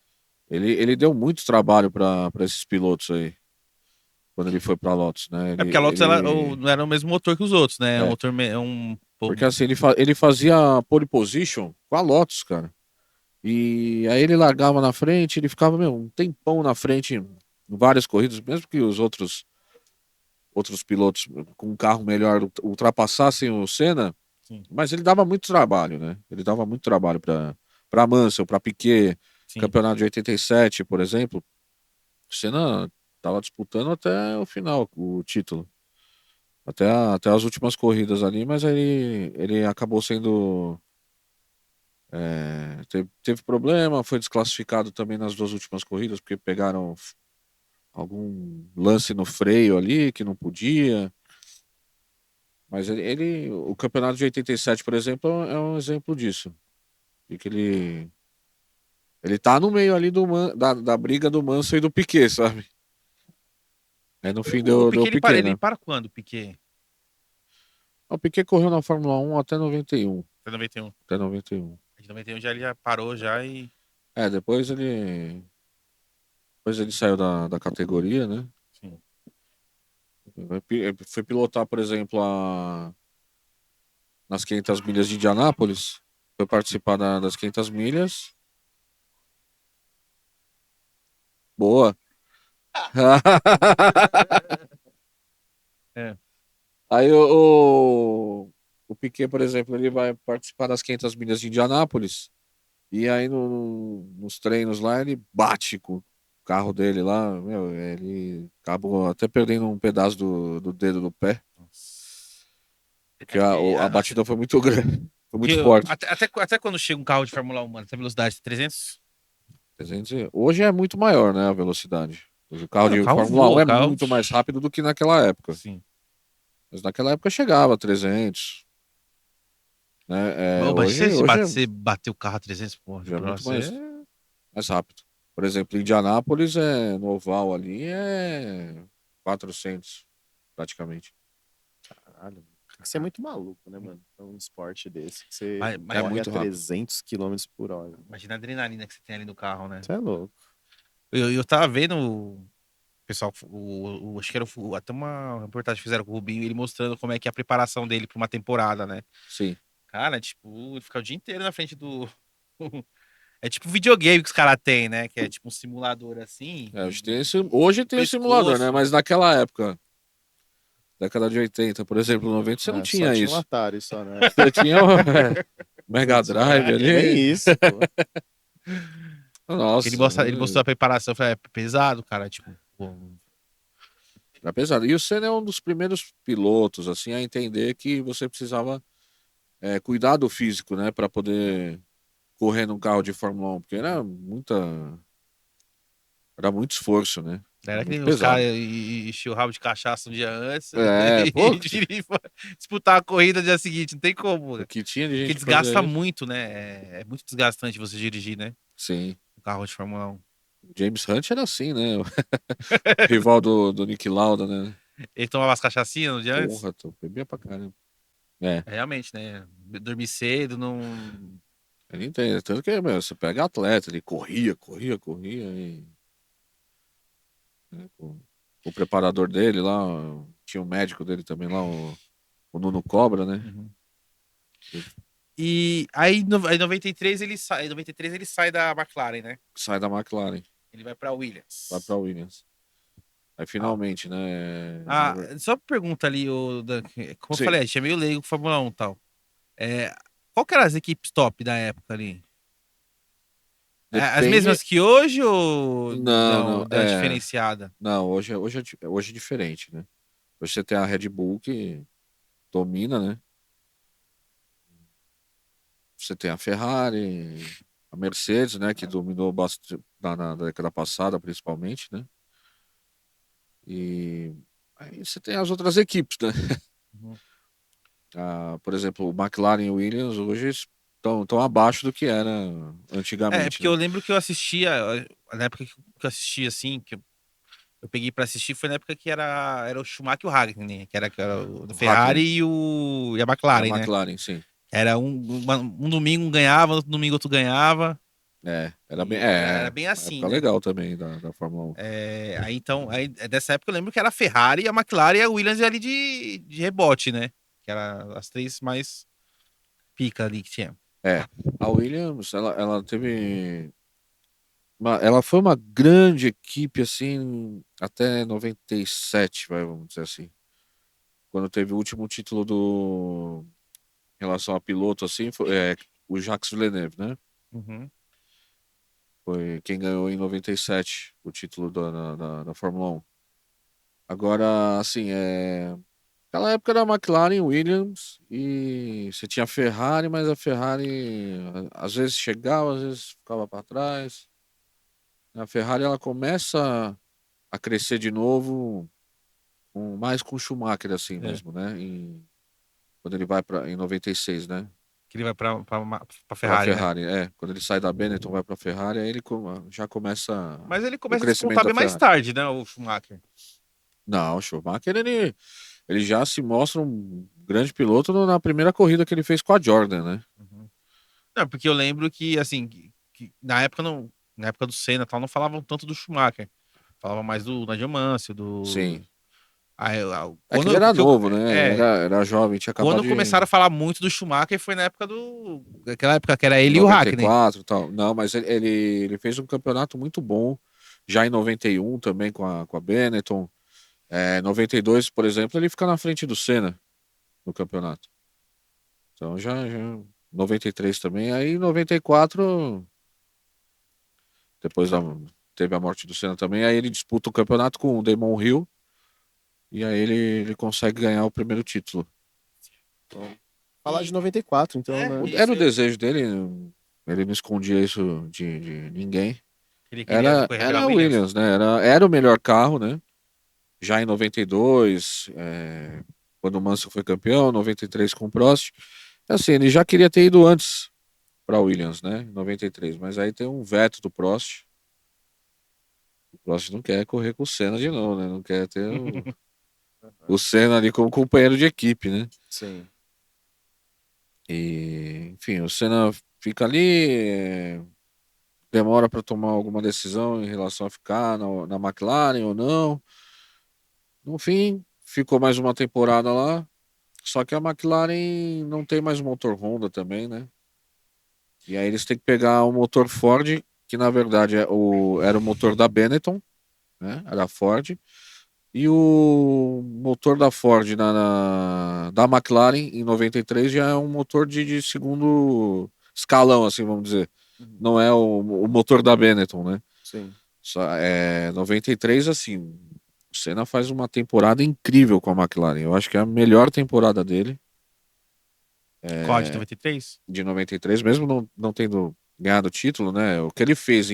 Ele deu muito trabalho para esses pilotos aí, quando ele foi para Lotus, né? É porque a Lotus não era o mesmo motor que os outros, né? É um É. motor, pô, Porque assim, ele fazia pole position com a Lotus, cara. E aí ele largava na frente, ele ficava, um tempão na frente em várias corridas, mesmo que os outros pilotos com um carro melhor ultrapassassem o Senna, Sim. mas ele dava muito trabalho, né? Ele dava muito trabalho para Mansell, para Piquet, sim. campeonato de 87, por exemplo. O Senna estava disputando até o final o título. Até as últimas corridas ali, mas aí ele acabou sendo. Teve problema, foi desclassificado também nas 2 últimas corridas, porque pegaram algum lance no freio ali que não podia. Mas o campeonato de 87, por exemplo, é um exemplo disso. De que ele tá no meio ali da briga do Mansell e do Piquet, sabe? Aí no fim O deu Piquet, Piquet, ele né? para quando, o Piquet? O Piquet correu na Fórmula 1 até 91. Até 91. Até 91. De 91 ele já parou já e... Depois ele saiu da categoria, né? Sim. Foi pilotar, por exemplo, nas 500 milhas de Indianápolis. Foi participar das 500 milhas. Boa. É. Aí o Piquet, por exemplo, ele vai participar das 500 milhas de Indianápolis. E aí nos treinos lá ele bate com o carro dele lá. Ele acabou até perdendo um pedaço do dedo do pé. Porque a batida foi muito grande. Foi muito forte. Até quando chega um carro de Fórmula 1, mano, tem velocidade 300? 300. Hoje é muito maior, né, a velocidade. Hoje o carro de carro Fórmula voa, 1 é carro- muito mais rápido do que naquela época. Sim. Mas naquela época chegava a 300. né? Ô, mas Hoje, você bater o carro a 300 por já é muito você... mais rápido. Por exemplo, Indianápolis, no oval ali, é 400, praticamente. Caralho. Tem que ser muito maluco, né, mano? Pra um esporte desse. Que você Mas É corre muito a rápido. 300 quilômetros por hora. imagina a adrenalina que você tem ali no carro, né? Você é louco. Eu tava vendo o pessoal, acho que era até uma reportagem que fizeram com o Rubinho, ele mostrando como é que é a preparação dele pra uma temporada, né? Sim. Cara, tipo, ele fica o dia inteiro na frente do. É tipo um videogame que os caras têm, né? Que é tipo um simulador assim. Hoje tem o simulador, né? Pescoço. Mas naquela época, década de 80, por exemplo, 90, você não Ah, só tinha tinha um isso. Atari, só, né? Você tinha o Mega Drive Nem ali. isso, pô. Nossa, Ele mostrou a preparação, eu falei, é pesado, cara. Tipo, pô, era pesado. E o Senna é um dos primeiros pilotos, assim, a entender que você precisava cuidar do físico, né? Pra poder correr num carro de Fórmula 1, porque era muito esforço, né? era que Muito nem os caras pesado. enchiam o rabo de cachaça um dia antes Pô, e disputar a corrida no dia seguinte. Não tem como. o que tinha de Porque gente pra fazer desgasta isso? muito, né? É muito desgastante você dirigir, né? Sim. Um carro de Fórmula 1. James Hunt era assim, né? O rival do Nick Lauda, né? Ele tomava as cachaçinhas no dia antes? Porra, tu bebia pra caramba. É, Realmente, né? Dormir cedo, não. ele entende. Tanto que, meu, você pega atleta, ele corria e o preparador dele lá, tinha o médico dele também lá, o Nuno Cobra, né? Uhum. E aí, em 93 ele sai, em 93 ele sai da McLaren, né? Sai da McLaren, Ele vai pra Williams. vai pra Williams. Aí Ah, finalmente, né? só pergunta ali, como eu Sim. falei, a gente é meio leigo com Fórmula 1 e tal. É, qual que eram as equipes top da época ali? As Depende. mesmas que hoje ou Não, não, não, da diferenciada? não, hoje é diferente, né? Hoje você tem a Red Bull que domina, né? Você tem a Ferrari, a Mercedes, né? Que dominou bastante na década passada, principalmente, né? E aí você tem as outras equipes, né? Uhum. Por exemplo, o McLaren e o Williams hoje estão abaixo do que era antigamente, Porque eu né? lembro que eu assistia, na época que eu assistia assim, eu peguei pra assistir, foi na época que era o Schumacher e o Raikkonen, que era o da O Ferrari Hackney e a e a McLaren, né? McLaren, sim. Era um domingo um ganhava, outro domingo outro ganhava. Era bem, E era bem uma assim, época né? legal também da Fórmula 1. Aí então, dessa época eu lembro que era a Ferrari, a McLaren e a Williams ali de rebote, né? Que eram as três mais pica ali que tinha. A Williams, ela teve. Ela foi uma grande equipe, assim, até 97, vamos dizer assim. Quando teve o último título em relação a piloto, assim, foi o Jacques Villeneuve, né? Uhum. Foi quem ganhou em 97 o título da Fórmula 1. Agora, assim, aquela época era McLaren, Williams, e você tinha a Ferrari, mas a Ferrari às vezes chegava, às vezes ficava para trás. A Ferrari ela começa a crescer de novo, mais com o Schumacher, assim É. mesmo, né? Quando ele vai em 96, né? Que ele vai pra Para Ferrari, né? Ferrari, quando ele sai da Benetton, vai para Ferrari, aí ele já começa Mas ele o começa a crescimento despontar da bem mais Ferrari. tarde, né? O Schumacher. Não, o Schumacher, ele já se mostra um grande piloto na primeira corrida que ele fez com a Jordan, né? Uhum. Não, porque eu lembro que, assim, que na época não, na época do Senna e tal, não falavam tanto do Schumacher. Falava mais do Nigel Mansell, Sim. É que quando ele era porque novo, né? Era jovem, tinha acabado quando de. começaram a falar muito do Schumacher foi na época aquela época que era ele e o Hackney. 94 e tal. Não, mas ele fez um campeonato muito bom, já em 91 também com a Benetton. 92, por exemplo, ele fica na frente do Senna no campeonato. Então já 93 também. Aí em 94, depois teve a morte do Senna também, aí ele disputa o campeonato com o Damon Hill e aí ele consegue ganhar o primeiro título. Falar de 94, então, né? Isso, Era o desejo dele, ele não escondia isso de ninguém. ele queria correr Era pela a Williams. Williams, né? Era o melhor carro, né? Já em 92, quando o Mansell foi campeão, 93 com o Prost, Assim, ele já queria ter ido antes para Williams, né? Em 93, mas aí tem um veto do Prost. O Prost não quer correr com o Senna de novo, né? Não quer ter o Senna ali como companheiro de equipe, né? Sim. E, enfim, o Senna fica ali, demora para tomar alguma decisão em relação a ficar na McLaren ou não. No fim, ficou mais uma temporada lá. Só que a McLaren não tem mais motor Honda também, né? E aí eles têm que pegar o motor Ford, que na verdade era o motor da Benetton, né? Era a Ford. E o motor da Ford da McLaren em 93 já é um motor de segundo escalão, assim, vamos dizer. Não é o motor da Benetton, né? Sim. Só, 93, assim, o Senna faz uma temporada incrível com a McLaren. Eu acho que é a melhor temporada dele, Qual a de 93? de 93, mesmo não tendo ganhado o título, né? O que ele fez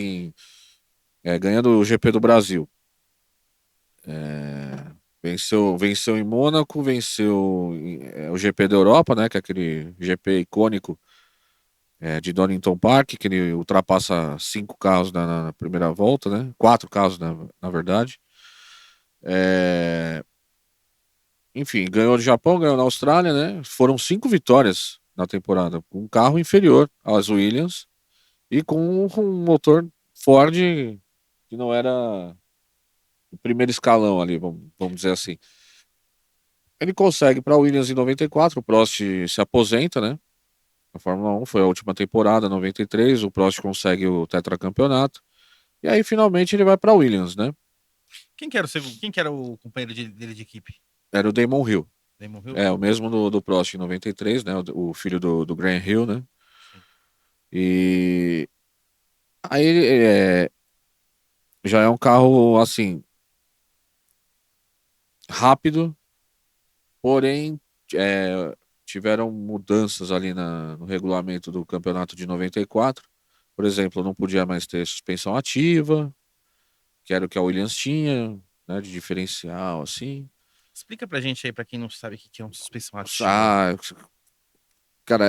ganhando o GP do Brasil. Venceu em Mônaco, venceu o GP da Europa, né? Que é aquele GP icônico de Donington Park, que ele ultrapassa 5 carros na primeira volta, né? 4 carros, na verdade. É, Enfim, ganhou no Japão, ganhou na Austrália, né? Foram 5 vitórias na temporada, com um carro inferior às Williams e com um motor Ford que não era o primeiro escalão ali, vamos dizer assim. Ele consegue para a Williams em 94, o Prost se aposenta, né? A Fórmula 1 foi a última temporada, 93, o Prost consegue o tetracampeonato. E aí finalmente ele vai para a Williams, né? Quem que era o companheiro dele de equipe? Era o Damon Hill. Damon Hill? É, o mesmo do Prost em 93, né? O filho do Graham Hill, né? Sim. E aí já é um carro assim rápido, porém tiveram mudanças ali no regulamento do campeonato de 94. Por exemplo, não podia mais ter suspensão ativa, que era o que a Williams tinha, né, de diferencial assim. Explica pra gente aí, pra quem não sabe o que que é uma suspensão ativa. Ah, cara,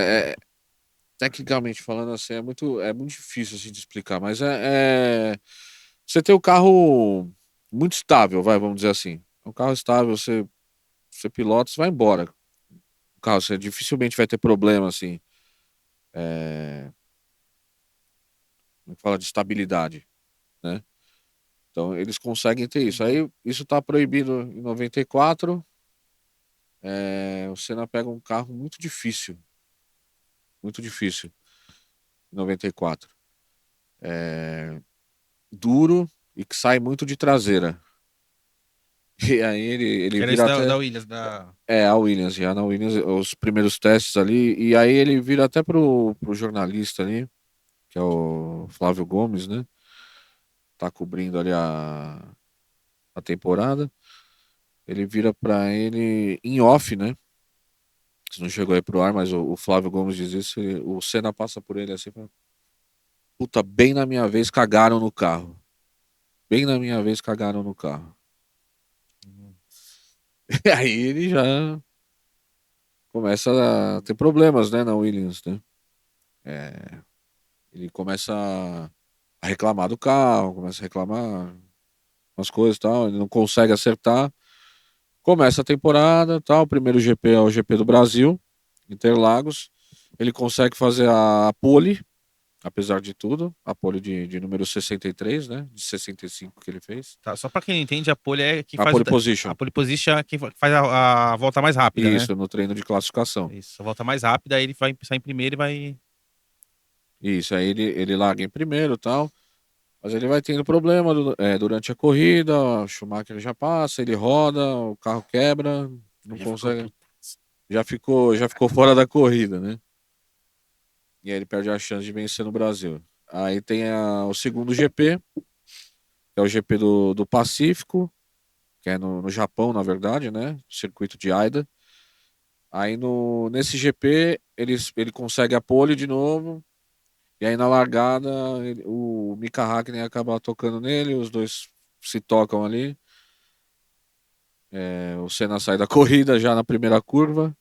tecnicamente falando assim, é muito difícil assim, de explicar, mas você tem o carro muito estável, vamos dizer assim. Um carro estável, você pilota, você vai embora. O carro, você dificilmente vai ter problema, assim, como é que fala de estabilidade, né? Então, eles conseguem ter isso. Aí, isso tá proibido em 94. O Senna pega um carro muito difícil, em 94. Duro e que sai muito de traseira. E aí ele Era isso vira da até. Williams, da... A Williams, já na Williams, os primeiros testes ali, e aí ele vira até pro jornalista ali, que é o Flávio Gomes, né? Tá cobrindo ali a temporada. Ele vira pra ele em off, né? Isso não chegou aí pro ar, mas o Flávio Gomes diz isso. O Senna passa por ele assim, fala, puta, bem na minha vez cagaram no carro. Bem na minha vez cagaram no carro. E aí ele já começa a ter problemas, né, na Williams, né? Ele começa a reclamar do carro, começa a reclamar umas coisas e tal, ele não consegue acertar. Começa a temporada, tal, o primeiro GP é o GP do Brasil, Interlagos. Ele consegue fazer a pole, apesar de tudo, a pole de número 63, né? De 65 que ele fez. Tá, só pra quem não entende, a pole é quem A faz pole a position. pole position é quem faz a volta mais rápida, né? Isso, no treino de classificação. Isso, a volta mais rápida, aí ele vai sair em primeiro e vai... Isso, aí ele larga em primeiro e tal. Mas ele vai tendo problema durante a corrida, o Schumacher já passa, ele roda, o carro quebra, não Já ficou consegue. puto. Já ficou fora da corrida, né? E aí ele perde a chance de vencer no Brasil. Aí tem o segundo GP, que é o GP do Pacífico, que é no Japão, na verdade, né? Circuito de Aida. Aí nesse GP ele consegue a pole de novo. E aí na largada o Mika Hakkinen acaba tocando nele, os dois se tocam ali. O Senna sai da corrida já na primeira curva.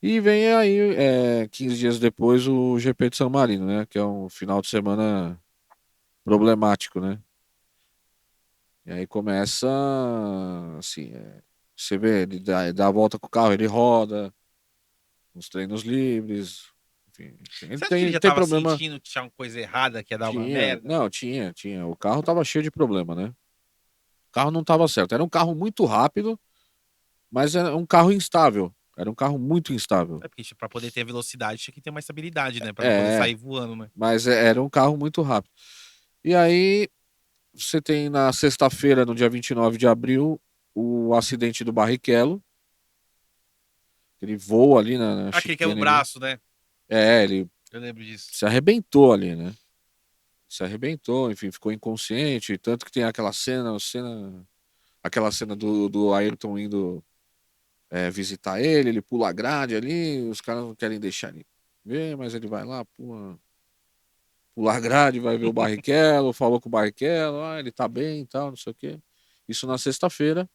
E vem aí, 15 dias depois, o GP de San Marino, né? Que é um final de semana problemático, né? E aí começa, assim, você vê, ele dá a volta com o carro, ele roda, nos treinos livres, enfim, ele Você acha que ele tem, já tem tava problema. sentindo que tinha uma coisa errada, que ia dar uma Tinha, merda? não, tinha. O carro tava cheio de problema, né? O carro não tava certo. Era um carro muito rápido, mas era um carro instável. Era um carro muito instável. É porque pra poder ter velocidade tinha que ter uma estabilidade, né? Pra não poder É, sair voando, né? mas era um carro muito rápido. E aí, você tem na sexta-feira, no dia 29 de abril, o acidente do Barrichello. Ele voa ali na Ah, que ele quer o chicane ali. braço, né? Ele Eu lembro disso. se arrebentou ali, né? Se arrebentou, enfim, ficou inconsciente. Tanto que tem aquela cena do Ayrton indo visitar ele pula a grade ali, os caras não querem deixar ele ver, mas ele vai lá, pula a grade, vai ver o Barrichello, falou com o Barrichello, ele tá bem e tal, não sei o quê. Isso na sexta-feira.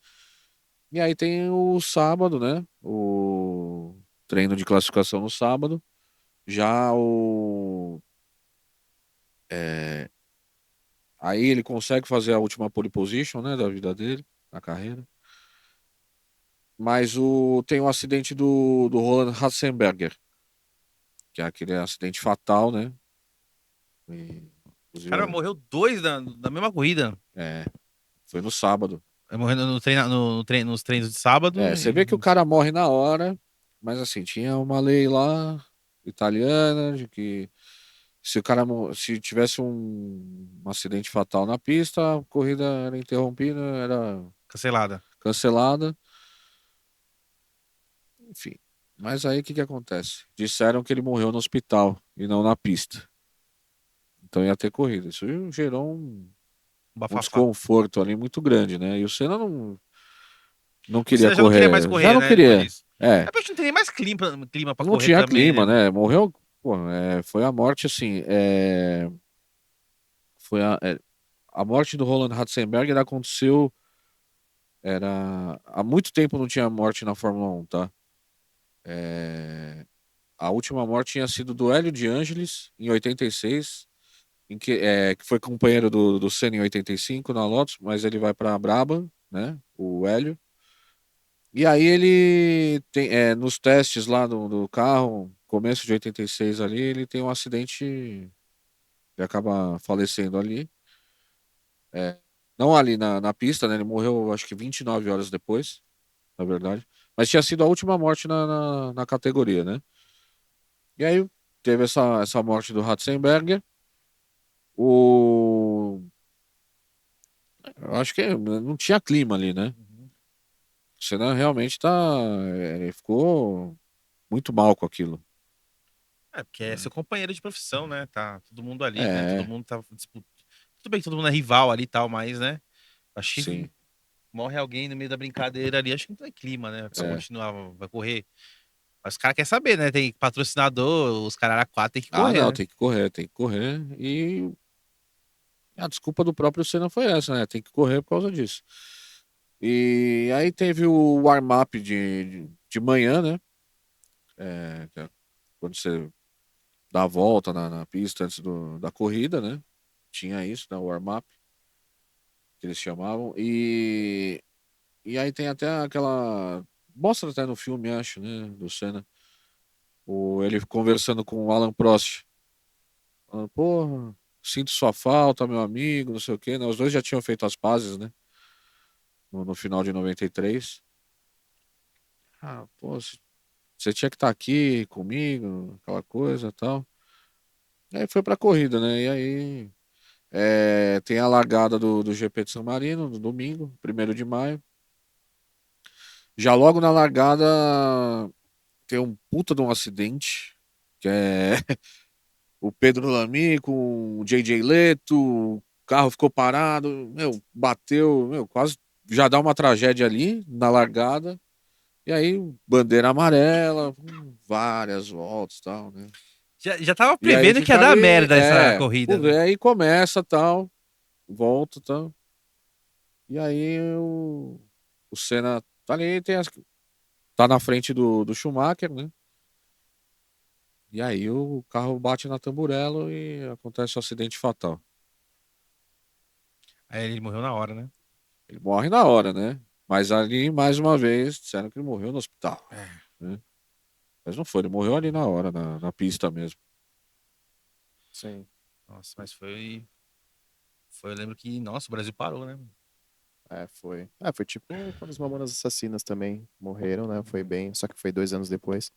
E aí tem o sábado, né? O treino de classificação no sábado. Já é, Aí ele consegue fazer a última pole position, né, da vida dele, na carreira. Mas tem o acidente do Roland Ratzenberger, que é aquele acidente fatal, né? E, Cara, inclusive, morreu dois da mesma corrida. é, foi no sábado. Morrendo nos treinos de sábado. Você vê que o cara morre na hora, mas assim, tinha uma lei lá italiana de que se tivesse um acidente fatal na pista, a corrida era interrompida, era Cancelada. cancelada, enfim. Mas aí o que que acontece? Disseram que ele morreu no hospital e não na pista. Então ia ter corrida. Isso gerou um Bafafá. desconforto ali muito grande, né? E o Senna não O queria Senna já não queria mais correr. Já correr, não né? Depois queria. disso. É, É porque não tem nem mais clima pra não correr tinha também, clima, né? né? Morreu, pô, foi a morte assim, foi a morte do Roland Ratzenberger aconteceu, há muito tempo não tinha morte na Fórmula 1, tá? É, a última morte tinha sido do Hélio de Angelis em 86, que foi companheiro do Senna em 85 na Lotus, mas ele vai para a Brabham, né? O Hélio. E aí ele tem, nos testes lá do carro, começo de 86 ali, ele tem um acidente e acaba falecendo ali. É, não ali na pista, né? Ele morreu acho que 29 horas depois, na verdade. Mas tinha sido a última morte na categoria, né? E aí teve essa morte do Ratzenberger. O... Eu acho que não tinha clima ali, né? Uhum. O Senna realmente ficou muito mal com aquilo. É, porque é seu companheiro de profissão, né? Tá todo mundo ali, né? Todo É, mundo tá disputando. Tudo bem que todo mundo é rival ali e tal, mas, né? Acho que sim. morre alguém no meio da brincadeira ali, acho que não tem clima, né? Pra É. continuar, vai correr. Mas os caras querem saber, né? Tem patrocinador, os caras quatro tem que Ah, correr, não, né? tem que correr, tem que correr. E a desculpa do próprio Senna foi essa, né? Tem que correr por causa disso. E aí teve o warm-up de manhã, né? Que é quando você dá a volta na pista antes da corrida, né? Tinha isso, né? O warm-up, que eles chamavam. E aí tem até aquela. Mostra até no filme, acho, né? Do Senna. Ele conversando com o Alan Prost. Falando, porra, sinto sua falta, meu amigo, não sei o quê, né? Os dois já tinham feito as pazes, né? No final de 93. Ah, pô, você tinha que estar aqui comigo, aquela coisa e tal. Aí foi pra corrida, né? E aí tem a largada do GP de San Marino, no domingo, 1º de maio. Já logo na largada tem um puta de um acidente, que é o Pedro Lamy com o JJ Leto, o carro ficou parado, meu, bateu, meu, quase já dá uma tragédia ali na largada. E aí, bandeira amarela, várias voltas e tal, né? Já tava E aí prevendo que ia fica dar ali, merda essa corrida, né? aí começa tal, volta tal. E aí o Senna tá ali, tá na frente do Schumacher, né? E aí o carro bate na tamburelo e acontece o acidente fatal. Aí ele morreu na hora, né? Ele morre na hora, né? Mas ali, mais uma vez, disseram que ele morreu no hospital, né? Mas não foi, ele morreu ali na hora, na pista mesmo. Sim. Nossa, mas foi. Eu lembro que, nossa, o Brasil parou, né? Foi. Foi tipo quando os Mamonas Assassinas também morreram, né? Foi bem, só que foi 2 anos depois.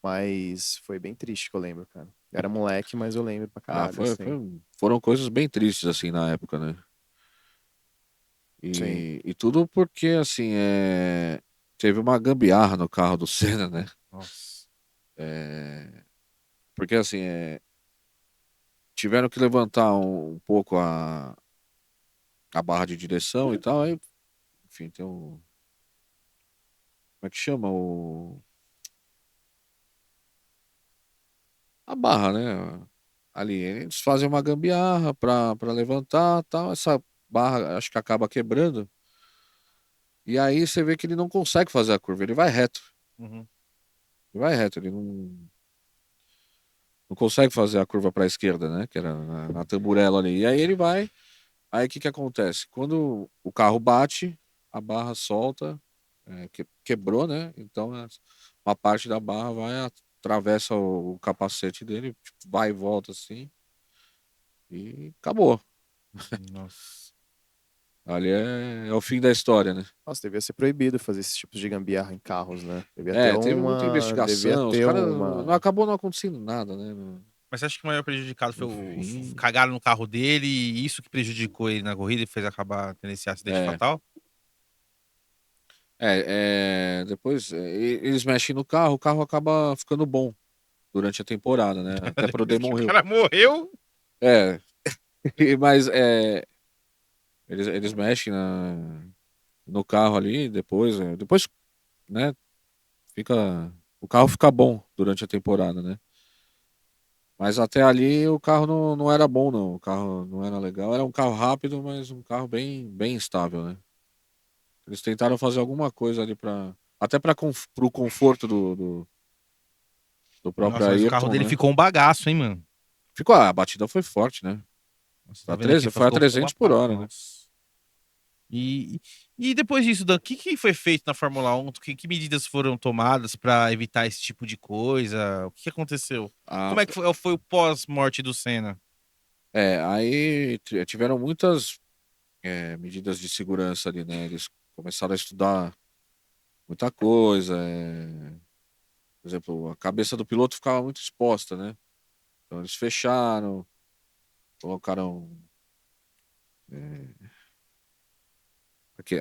Mas foi bem triste que eu lembro, cara. Eu era moleque, mas eu lembro pra Ah, caralho, assim. foram coisas bem tristes, assim, na época, né? Sim. E tudo porque, assim, teve uma gambiarra no carro do Senna, né? Nossa. É, Porque, assim, tiveram que levantar um pouco a barra de direção e tal, aí, enfim, tem um... Como é que chama? A barra, né? Ali, eles fazem uma gambiarra para levantar, tal, essa barra acho que acaba quebrando, e aí você vê que ele não consegue fazer a curva, ele vai reto, Uhum. ele não consegue fazer a curva para a esquerda, né? Que era na tamburela ali. E aí ele vai, aí o que que acontece? Quando o carro bate, a barra solta, quebrou, né? Então uma parte da barra vai, atravessa o capacete dele, tipo, vai e volta assim, e acabou. Nossa. Ali é o fim da história, né? Nossa, devia ser proibido fazer esse tipo de gambiarra em carros, né? Devia ter Teve muita uma. Devia investigação, os ter caras não uma. acabou não acontecendo nada, né? Mas você acha que o maior prejudicado foi Enfim, cagaram no carro dele e isso que prejudicou ele na corrida e fez acabar tendo esse acidente é, fatal? depois eles mexem no carro, o carro acaba ficando bom durante a temporada, né? Até pro Depois que o Damon Hill. cara morreu. É, mas eles mexem no carro ali, depois, né? O carro fica bom durante a temporada, né? Mas até ali o carro não era bom, não. O carro não era legal. Era um carro rápido, mas um carro bem instável, né? Eles tentaram fazer alguma coisa ali até para pro conforto do próprio Nossa, mas o carro Ayrton, dele né? ficou um bagaço, hein, mano? A batida foi forte, né? Nossa, tá vendo aqui? Foi a Ficou uma 300 por pá. hora, né? Nossa. E depois disso, Dan, o que, que foi feito na Fórmula 1? Que medidas foram tomadas para evitar esse tipo de coisa? O que, que aconteceu? Ah, Como é que foi o pós-morte do Senna? aí tiveram muitas medidas de segurança ali, né? Eles começaram a estudar muita coisa. Por exemplo, a cabeça do piloto ficava muito exposta, né? Então eles fecharam, colocaram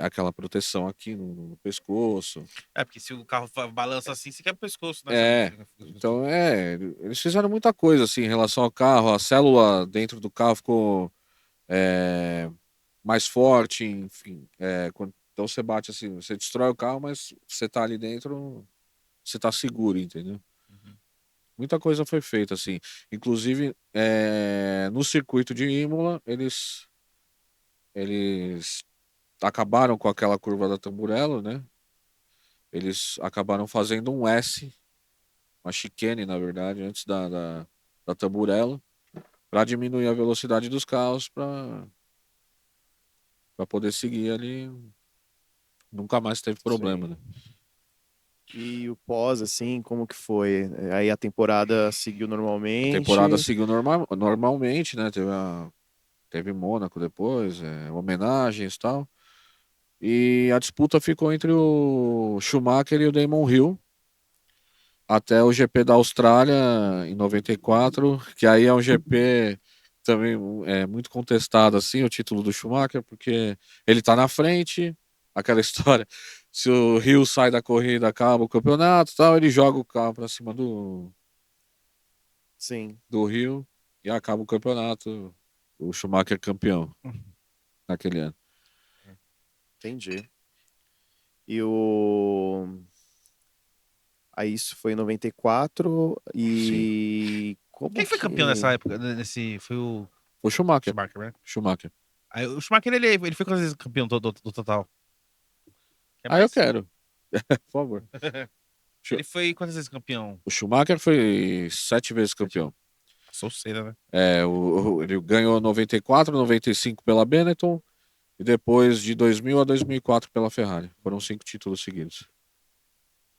aquela proteção aqui no pescoço. É, porque se o carro balança assim, você quebra o pescoço, né? Então eles fizeram muita coisa assim em relação ao carro. A célula dentro do carro ficou é, mais forte, enfim. Então você bate assim, você destrói o carro, mas você tá ali dentro, você tá seguro, entendeu? Uhum. Muita coisa foi feita assim. Inclusive no circuito de Imola, eles acabaram com aquela curva da Tamburello, né? Eles acabaram fazendo um S, uma chicane, na verdade, antes da Tamburello, para diminuir a velocidade dos carros, para poder seguir ali. Nunca mais teve problema, né? Sim. E o pós, assim, como que foi? Aí a temporada seguiu A temporada normalmente. seguiu normalmente, né? Teve Mônaco depois, homenagens e tal. E a disputa ficou entre o Schumacher e o Damon Hill até o GP da Austrália em 94, que aí é um GP também muito contestado assim, o título do Schumacher, porque ele tá na frente, aquela história, se o Hill sai da corrida, acaba o campeonato, e tal, ele joga o carro para cima Sim, do Hill e acaba o campeonato, o Schumacher campeão naquele ano. entendi. E o. Aí isso foi em 94 Sim. e Quem como foi campeão nessa que. época? Foi o O Schumacher, Schumacher, né? Schumacher. Aí, o Schumacher, ele foi quantas vezes campeão do total? Quer Ah, eu mais? quero, por favor. Ele foi quantas vezes campeão? O Schumacher foi 7 vezes campeão. Passou cedo, né? Ele ganhou 94, 95 pela Benetton e depois de 2000 a 2004 pela Ferrari. Foram 5 títulos seguidos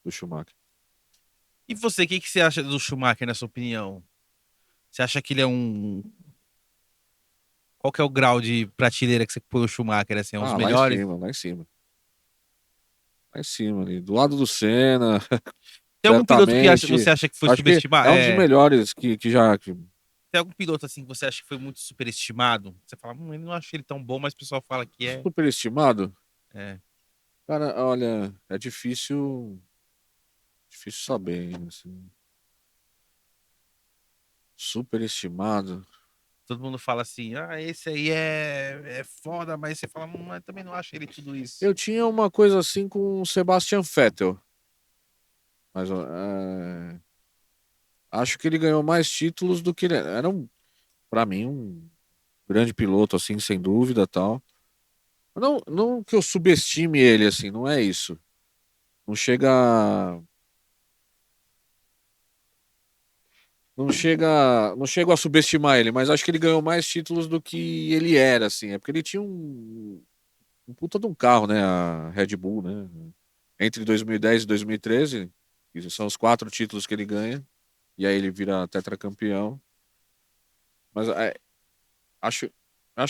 do Schumacher. E você, o que você acha do Schumacher, na sua opinião? Você acha que ele é um... Qual que é o grau de prateleira que você põe o Schumacher, assim? É um dos melhores? Lá em cima. Lá em cima, ali. Do lado do Senna. Tem algum piloto que certamente. você acha que foi Acho que subestimado? é um dos melhores que já... Tem algum piloto, assim, que você acha que foi muito superestimado? Você fala, eu não acho ele tão bom, mas o pessoal fala que é. Superestimado? É. Cara, olha, é difícil saber, hein, assim. Superestimado. Todo mundo fala assim, esse aí é foda, mas você fala, mas também não acho ele tudo isso. Eu tinha uma coisa assim com o Sebastian Vettel. Mas acho que ele ganhou mais títulos do que ele era. Pra mim, um grande piloto, assim, sem dúvida, tal. Não que eu subestime ele, assim, não é isso. Não chega. Não chego a subestimar ele, mas acho que ele ganhou mais títulos do que ele era, assim. É porque ele tinha um puta de um carro, né? A Red Bull, né? Entre 2010 e 2013, que são os 4 títulos que ele ganha, e aí ele vira tetracampeão. Mas acho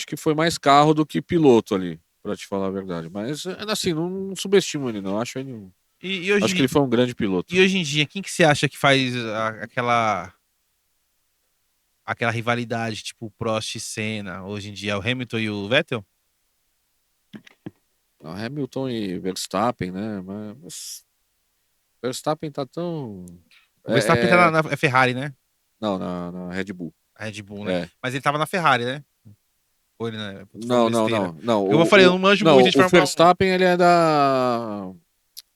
que foi mais carro do que piloto ali, pra te falar a verdade. Mas, assim, não subestimo ele, não. Acho Hoje, que ele foi um grande piloto. e hoje em dia, quem que você acha que faz aquela rivalidade, tipo Prost e Senna, hoje em dia? É o Hamilton e o Vettel? Hamilton e Verstappen, né? Mas Verstappen tá tão. O Verstappen tá na Ferrari, né? Não, na Red Bull. A Red Bull, né? É. Mas ele tava na Ferrari, né? Ou ele, né? Não. Eu falei, eu não manjo não, muito de o Fórmula 1. Verstappen, ele é da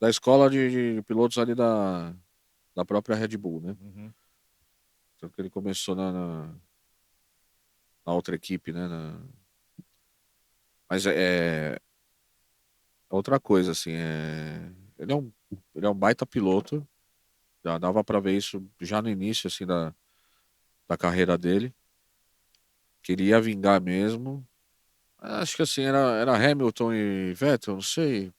escola de pilotos ali da própria Red Bull, né? Uhum. Tanto que ele começou na outra equipe, né? Mas é outra coisa, assim. Ele é um baita piloto. Já dava pra ver isso já no início, assim, da carreira dele. Queria vingar mesmo. Acho que assim, era Hamilton e Vettel, não sei.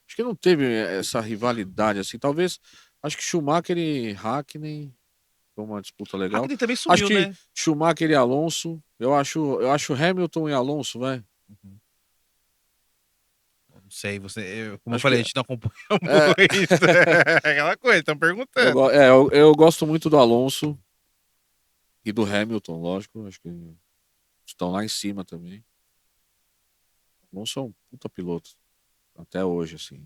Acho que não teve essa rivalidade assim. Talvez, acho que Schumacher e Hakkinen foi uma disputa legal. Hakkinen também Acho sumiu, que né? Schumacher e Alonso. Eu acho Hamilton e Alonso, vai. Uhum. Não sei, como eu Acho falei, a que gente não acompanha é, muito. É aquela coisa, estão perguntando. eu gosto muito do Alonso e do Hamilton, lógico. Acho que estão lá em cima também. O Alonso é um puta piloto até hoje, assim.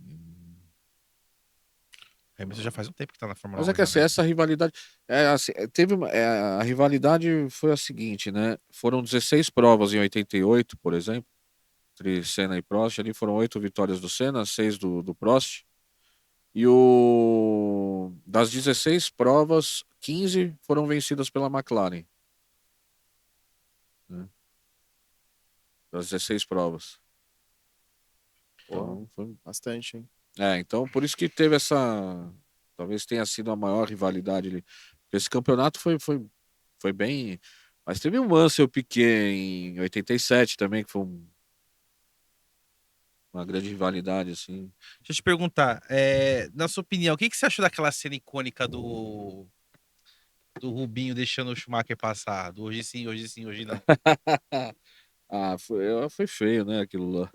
Hamilton já faz um tempo que tá na Fórmula Mas 1. é que assim, essa rivalidade. A rivalidade foi a seguinte, né? Foram 16 provas em 88, por exemplo, entre Senna e Prost. Ali foram 8 vitórias do Senna, 6 do Prost. E das 16 provas, 15 foram vencidas pela McLaren. Né? Das 16 provas. Pô, foi bastante, hein? Então por isso que teve essa. Talvez tenha sido a maior rivalidade ali. Porque esse campeonato foi bem. Mas teve um Mansell Piquet em 87 também, que foi uma grande rivalidade, assim. Deixa eu te perguntar, na sua opinião, o que você achou daquela cena icônica do Rubinho deixando o Schumacher passar? Do hoje sim, hoje não. Foi feio, né, aquilo lá.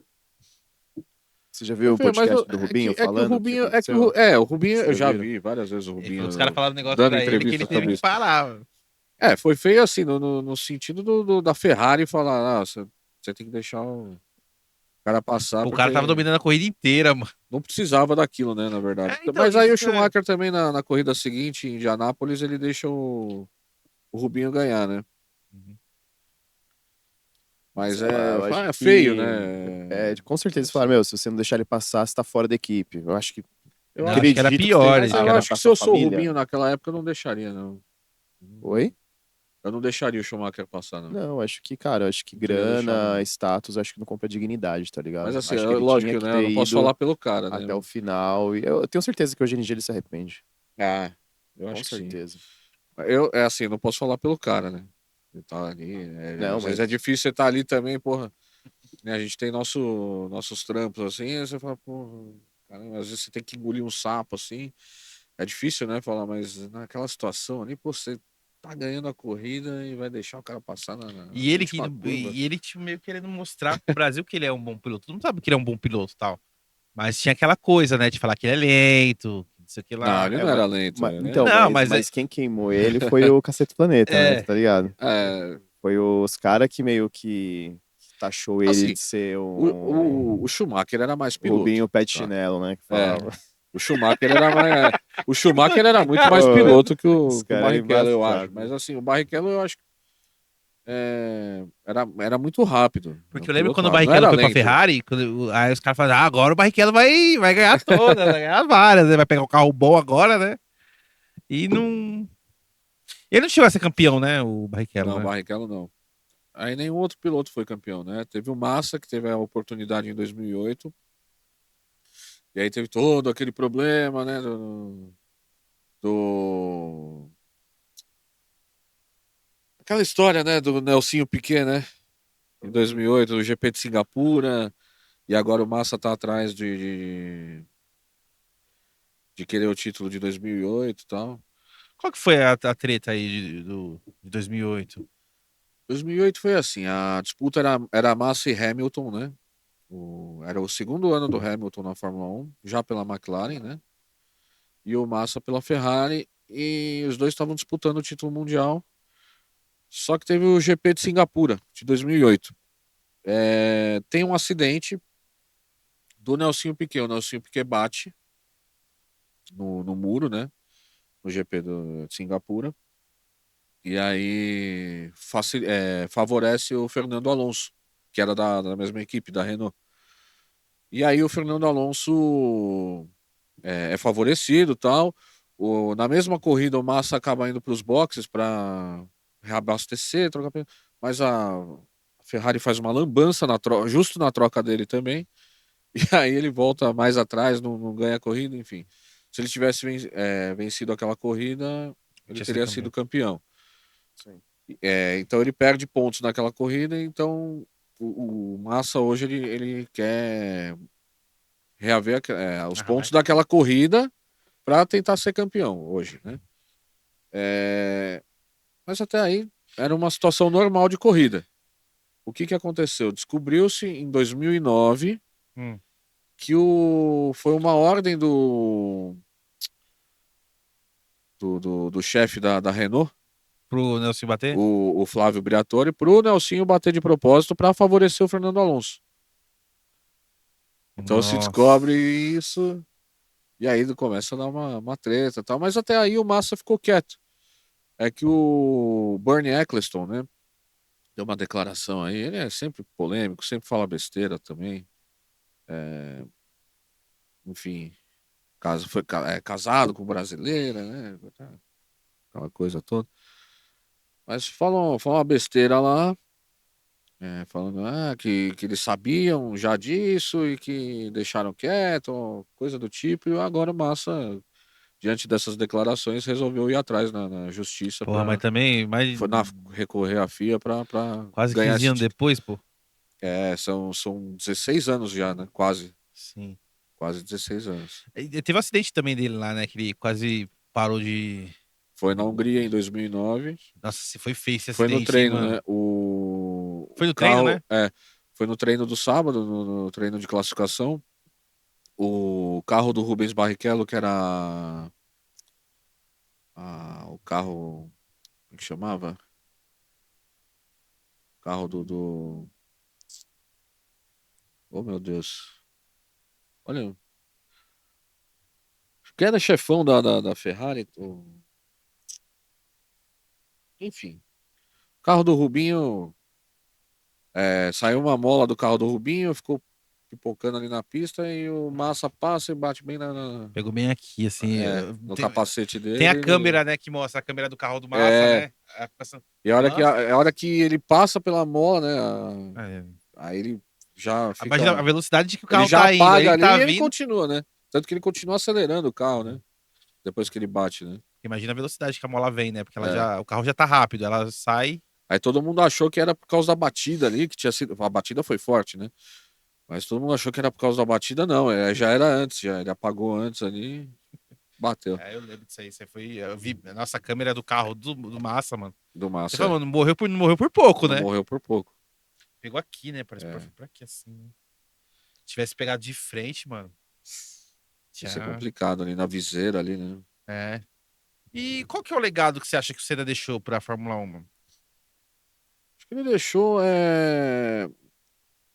Você já viu o Foi feio, mas podcast do Rubinho falando o Rubinho, o que aconteceu? o Rubinho, eu Vocês já viram? vi várias vezes o Rubinho Os caras falaram um negócio dando pra ele que ele entrevista teve sobre que isso. parar. Foi feio assim, no sentido da Ferrari falar, você tem que deixar o cara passar, O cara tava porque dominando a corrida inteira, mano. não precisava daquilo, né, na verdade. Então, Mas aí o isso é... Schumacher também, na corrida seguinte, em Indianápolis, ele deixa o Rubinho ganhar, né? Uhum. Mas Sei lá, eu acho é que feio, né? com certeza eles falaram, se você não deixar ele passar, você tá fora da equipe. Eu acho que Eu Não, acho, acho que era acredito que pior. tenha Acho eu que era... acho que se eu sou o Rubinho naquela época, eu não deixaria, não. Oi? Eu não deixaria o Schumacher passar, não. Não, acho que, cara, acho que Não queria deixar, grana, não. status, acho que não compra dignidade, tá ligado? Mas assim, Acho que ele lógico, tinha que né? Eu ter não posso ido falar pelo cara, né? até o final. E eu tenho certeza que hoje em dia ele se arrepende. Ah, eu Com acho que sim. certeza. É assim, não posso falar pelo cara, né? Ele tá ali, Não, às vezes mas é difícil você estar ali também, porra. Né, a gente tem nossos trampos assim, aí você fala, porra, caramba, às vezes você tem que engolir um sapo assim. É difícil, né, falar, mas naquela situação ali, pô, você tá ganhando a corrida e vai deixar o cara passar na E ele, última curva. e ele tipo, meio querendo mostrar pro Brasil que ele é um bom piloto. Todo mundo sabe que ele é um bom piloto e tal. Mas tinha aquela coisa, né, de falar que ele é lento, não sei o que Não, lá. ele é, não era lento, né? então, Não, mas mas quem queimou ele foi o Cacete Planeta, né? é. Tá ligado? É, Foi os caras que meio que taxou ele assim, de ser o Schumacher era mais piloto, Rubinho Pé de tá? Chinelo, né? Que É, falava. o Schumacher era mais, o Schumacher era muito mais Ô, piloto que os que o caras é Barrichello, eu acho. Mas embaçado. assim, o Barrichello eu acho que era muito rápido. Era Porque um eu lembro piloto quando o rápido. Não Barrichello era foi pra lento. Ferrari, aí os caras falaram, agora o Barrichello vai ganhar todas, vai ganhar várias, né? Vai pegar um carro bom agora, né? E não. Ele não chegou a ser campeão, né? O Barrichello, Não, o né? Barrichello não. Aí nenhum outro piloto foi campeão, né? Teve o Massa, que teve a oportunidade em 2008. E aí teve todo aquele problema, né? Do... Aquela história, né? Do Nelsinho Piquet, né? Em 2008, o GP de Singapura. E agora o Massa tá atrás de querer o título de 2008 e tal. Qual que foi a treta aí de 2008? 2008 foi assim, a disputa era Massa e Hamilton, né? Era o segundo ano do Hamilton na Fórmula 1, já pela McLaren, né? E o Massa pela Ferrari, e os dois estavam disputando o título mundial. Só que teve o GP de Singapura, de 2008. Tem um acidente do Nelsinho Piquet. O Nelsinho Piquet bate no muro, né? No GP de Singapura. E aí favorece o Fernando Alonso, que era da mesma equipe, da Renault. E aí o Fernando Alonso é favorecido e tal. Na mesma corrida, o Massa acaba indo para os boxes para reabastecer, trocar pneu, mas a Ferrari faz uma lambança justo na troca dele também. E aí ele volta mais atrás, não ganha a corrida, enfim. Se ele tivesse vencido aquela corrida, ele Tinha sido teria campeão. sido campeão. Sim. Então ele perde pontos naquela corrida, então o Massa hoje ele quer reaver os Ah, pontos vai. daquela corrida para tentar ser campeão hoje, né? É, mas até aí era uma situação normal de corrida. O que que aconteceu? Descobriu-se em 2009 Hum. que foi uma ordem do chefe da Renault, Pro Nelson bater? o Flávio Briatore, para o Nelsinho bater de propósito para favorecer o Fernando Alonso. Então se descobre Nossa. isso e aí começa a dar uma treta e tal. Mas até aí o Massa ficou quieto. É que o Bernie Ecclestone, né? Deu uma declaração aí. Ele é sempre polêmico, sempre fala besteira também. Enfim, casado com brasileira, né? Aquela coisa toda. Mas falou uma besteira lá, falando que eles sabiam já disso e que deixaram quieto, coisa do tipo. E agora o Massa, diante dessas declarações, resolveu ir atrás na justiça Porra, mas para também, mais recorrer à FIA para quase ganhar 15 esse anos título. depois, pô. São 16 anos já, né? Sim. Quase 16 anos. E teve um acidente também dele lá, né? Que ele quase parou de. Foi na Hungria em 2009. Nossa, se foi feio esse Foi no acidente, hein, treino, mano? né? Foi O no treino, carro. né? Foi no treino do sábado, no treino de classificação. O carro do Rubens Barrichello, que era o carro. Como é que chamava? O carro Oh, meu Deus. Olha. Que era chefão da Ferrari. Enfim. O carro do Rubinho. Saiu uma mola do carro do Rubinho, ficou pipocando ali na pista e o Massa passa e bate bem Pegou bem aqui, assim. no Tem, capacete dele. tem a câmera, né, que mostra a câmera do carro do Massa, É. né? E a hora, Nossa. a hora que ele passa pela mola, né? É. Aí ele já fica. Imagina a velocidade que o Ele carro já tá indo. apaga Ele ali tá e ele vindo. continua, né? Tanto que ele continua acelerando o carro, né? Depois que ele bate, né? Imagina a velocidade que a mola vem, né? Porque É. o carro já tá rápido. Ela sai. Aí todo mundo achou que era por causa da batida ali, que tinha sido. A batida foi forte, né? Mas todo mundo achou que era por causa da batida, não. Já era antes, já. Ele apagou antes ali, bateu. Eu lembro disso aí. Você foi. Eu vi a nossa câmera do carro do Massa, mano. Do Massa. Você falou, não morreu por pouco, Não né? morreu por pouco. Pegou aqui, né? Parece É. pra aqui assim. Né? Se tivesse pegado de frente, mano. Ia ser complicado ali na viseira ali, né? É. E qual que é o legado que você acha que o Senna deixou pra Fórmula 1, mano? Acho que ele deixou.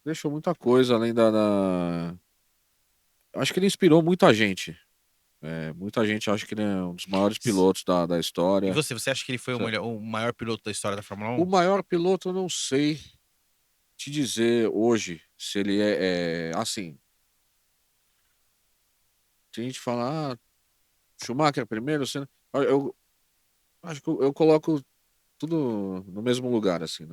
Deixou muita coisa além Acho que ele inspirou muita gente. Muita gente acha que ele é um dos maiores pilotos da E história. você acha que ele foi o maior piloto da história da Fórmula 1? O maior piloto, eu não sei te dizer hoje se ele assim. Tem gente que fala, Schumacher primeiro, Senna. Eu acho que eu coloco tudo no mesmo lugar, assim.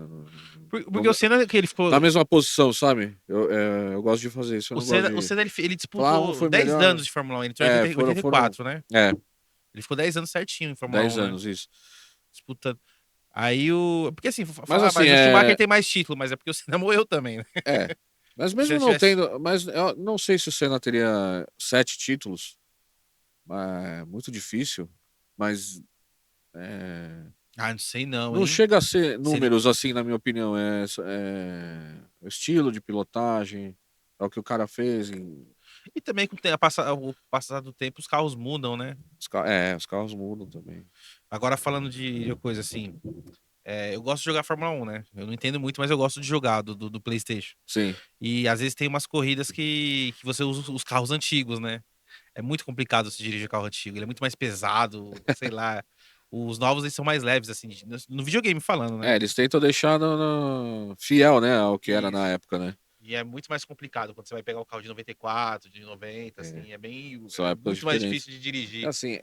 Porque o Senna, que ele ficou. Na mesma posição, sabe? Eu gosto de fazer isso. Eu O não gosto Senna, de... o Senna ele um disputou foi 10 melhor. anos de Fórmula 1. Ele entrou em 84, né? Ele ficou 10 anos certinho em Fórmula 10 1. anos, né? isso. Disputando. Aí o. Porque assim, Mas, assim, mas o Schumacher tem mais título, mas é porque o Senna morreu também, né? Mas mesmo Se não tivesse- tendo. Mas eu não sei se o Senna teria 7 títulos. É muito difícil. Mas. Não sei não, Não hein? chega a ser ele- números assim, na minha opinião. O estilo de pilotagem. É o que o cara fez. E também com o passar do tempo, os carros mudam, né? Os carros mudam também. Agora falando de coisa assim. Eu gosto de jogar Fórmula 1, né? Eu não entendo muito, mas eu gosto de jogar do PlayStation. Sim. E às vezes tem umas corridas que você usa os carros antigos, né? É muito complicado se dirigir carro antigo. Ele é muito mais pesado, sei lá. Os novos eles são mais leves, assim, no videogame falando, né? Eles tentam deixar fiel, né, ao que era Isso. na época, né? E é muito mais complicado quando você vai pegar o carro de 94, de 90, assim, São épocas muito mais diferentes. difícil de dirigir. Assim,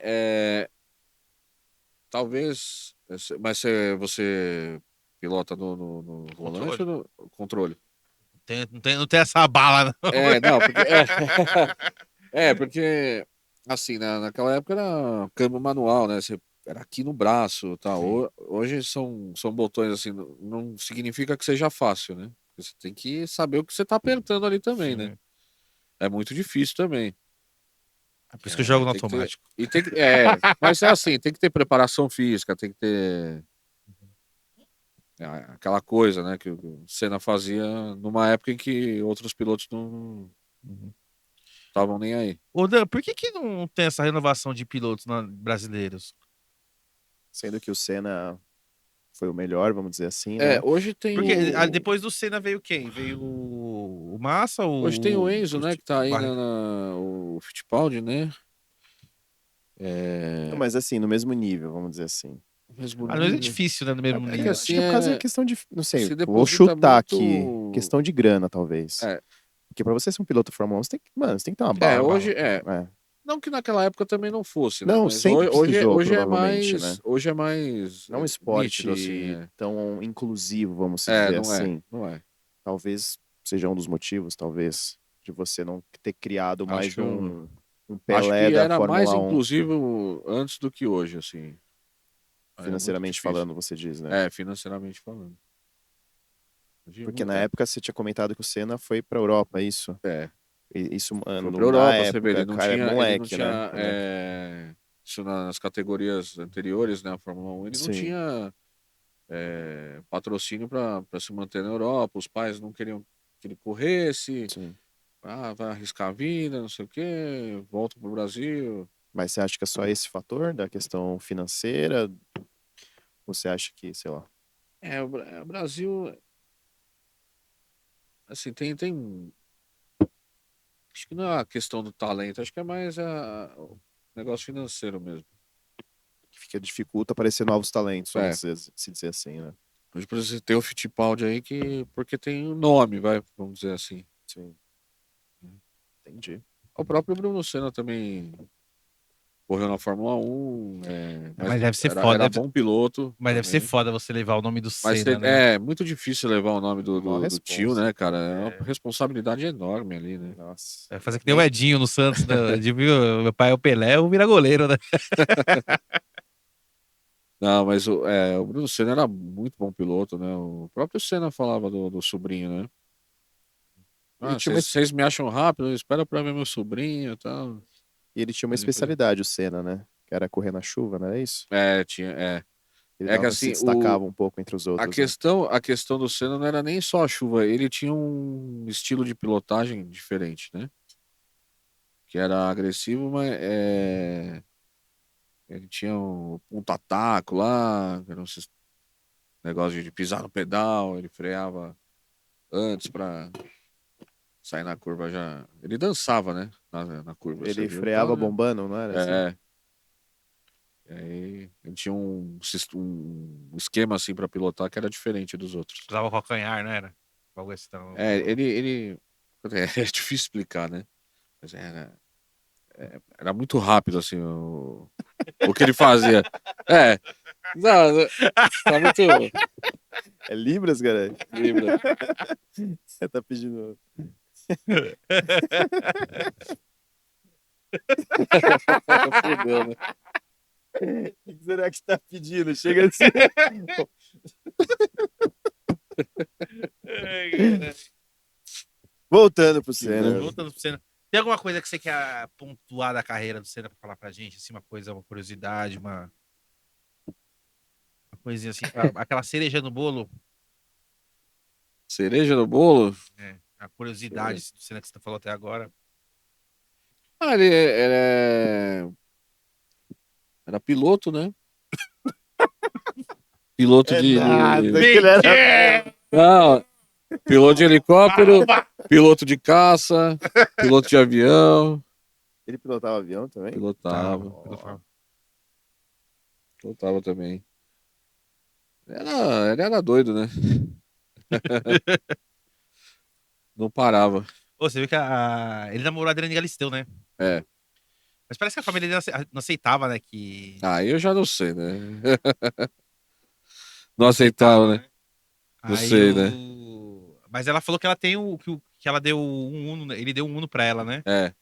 talvez. Mas você pilota no volante ou no controle? Não tem essa bala, não. Não, porque. Porque. Assim, naquela época era câmbio manual, né? Você era aqui no braço, tá? Sim. Hoje são botões assim, não significa que seja fácil, né? Você tem que saber o que você tá apertando ali também, Sim. né? É muito difícil também. É por isso que eu jogo no tem que ter- automático. E tem que, mas é assim, tem que ter preparação física, tem que ter aquela coisa, né, que o Senna fazia numa época em que outros pilotos não estavam nem aí. Ô, Dan, por que não tem essa renovação de pilotos brasileiros? Sendo que o Senna foi o melhor, vamos dizer assim, né? Hoje tem Porque depois do Senna veio quem? Veio o Massa? hoje tem o Enzo, né, que tá aí Barri- o Fittipaldi, né? Não, mas assim, no mesmo nível, vamos dizer assim. Mesmo Mas é nível. difícil, né, no mesmo É que nível. Acho assim, que é por causa da questão de. Não sei, se vou deposita chutar muito- aqui. Questão de grana, talvez. Porque pra você ser um piloto de Fórmula 1, você tem que, mano, você tem que ter uma bala. hoje É. não que naquela época também não fosse, né? Não, Mas sempre precisou, hoje é provavelmente, mais, né? hoje é mais Não é um esporte nítido, assim, tão inclusivo, vamos dizer não assim. não é. Talvez seja um dos motivos, talvez, de você não ter criado mais Acho que um Acho Pelé que da era Fórmula mais 1, inclusivo antes do que hoje, assim. financeiramente muito difícil. falando, você diz, né? Financeiramente falando. Hoje Porque não na é. época você tinha comentado que o Senna foi pra Europa, é isso? É. Isso, Foi mano, pra na Europa, época, você vê, ele não cara, tinha, moleque, ele não né? tinha, isso nas categorias anteriores, né, a Fórmula 1, ele não Sim. tinha patrocínio para se manter na Europa, os pais não queriam que ele corresse, Sim. vai arriscar a vida, não sei o quê, volta pro Brasil. Mas você acha que é só esse fator da questão financeira? Ou você acha que, sei lá... O Brasil, assim, tem acho que não é a questão do talento, acho que é mais o negócio financeiro mesmo. que dificulta aparecer novos talentos, É. vamos se dizer assim, né? Hoje, por exemplo, tem o Fittipaldi aí porque tem o nome, vamos dizer assim. Sim. Entendi. O próprio Bruno Senna também correu na Fórmula 1. Mas deve ser era, foda. Era bom piloto. Mas deve ser também. foda você levar o nome do Mas Senna, né? é muito difícil levar o nome Mó do tio, responsa. né, cara? É uma responsabilidade enorme ali, né? Nossa. Vai fazer que nem o Edinho no Santos, né? Meu pai é o Pelé, eu vira goleiro, né? Não, mas o Bruno Senna era muito bom piloto, né? O próprio Senna falava do sobrinho, né? Ele tinha uma, Vocês me acham rápido, espera pra ver meu sobrinho e tal. e ele tinha uma Ele foi- especialidade, o Senna, né? Que era correr na chuva, não era isso? Tinha. Ele É que se assim, destacava um pouco entre os a outros. Né? questão do Senna não era nem só a chuva, ele tinha um estilo de pilotagem diferente, né? Que era agressivo, mas ele tinha um ponta-taco lá, que era um negócio de pisar no pedal, ele freava antes pra sair na curva já. Ele dançava, né? Na curva. Você Ele viu? freava Então, né? bombando, não era? Assim? É. E aí ele tinha um esquema assim pra pilotar que era diferente dos outros. Usava o calcanhar, não era? Algo assim, então. Ele é difícil explicar, né? Mas era muito rápido assim o que ele fazia. Não, tá muito É Libras, cara? Libra. Você tá pedindo. Fudeu, né? O que será que você tá pedindo? Chega assim. Voltando pro Senna. Voltando pro Senna. Tem alguma coisa que você quer pontuar da carreira do Senna pra falar pra gente? Assim, uma curiosidade, uma coisinha assim, aquela cereja no bolo, Cereja no bolo? né? A curiosidade do Senna que você falou até agora. Ele era piloto, né? Piloto de. que ele era... Não, piloto de helicóptero, piloto de caça, piloto de avião. Ele pilotava avião também? Pilotava também. Ele era doido, né? Não parava. Ô, você viu que ele namorou a Adriane Galisteu, né? É. Mas parece que a família dele não aceitava, né? Que. Aí eu já não sei, né? Não aceitava, né? Não Aí sei, né? Mas ela falou que ela tem que ela deu um Uno, ele deu um Uno pra ela, né? É,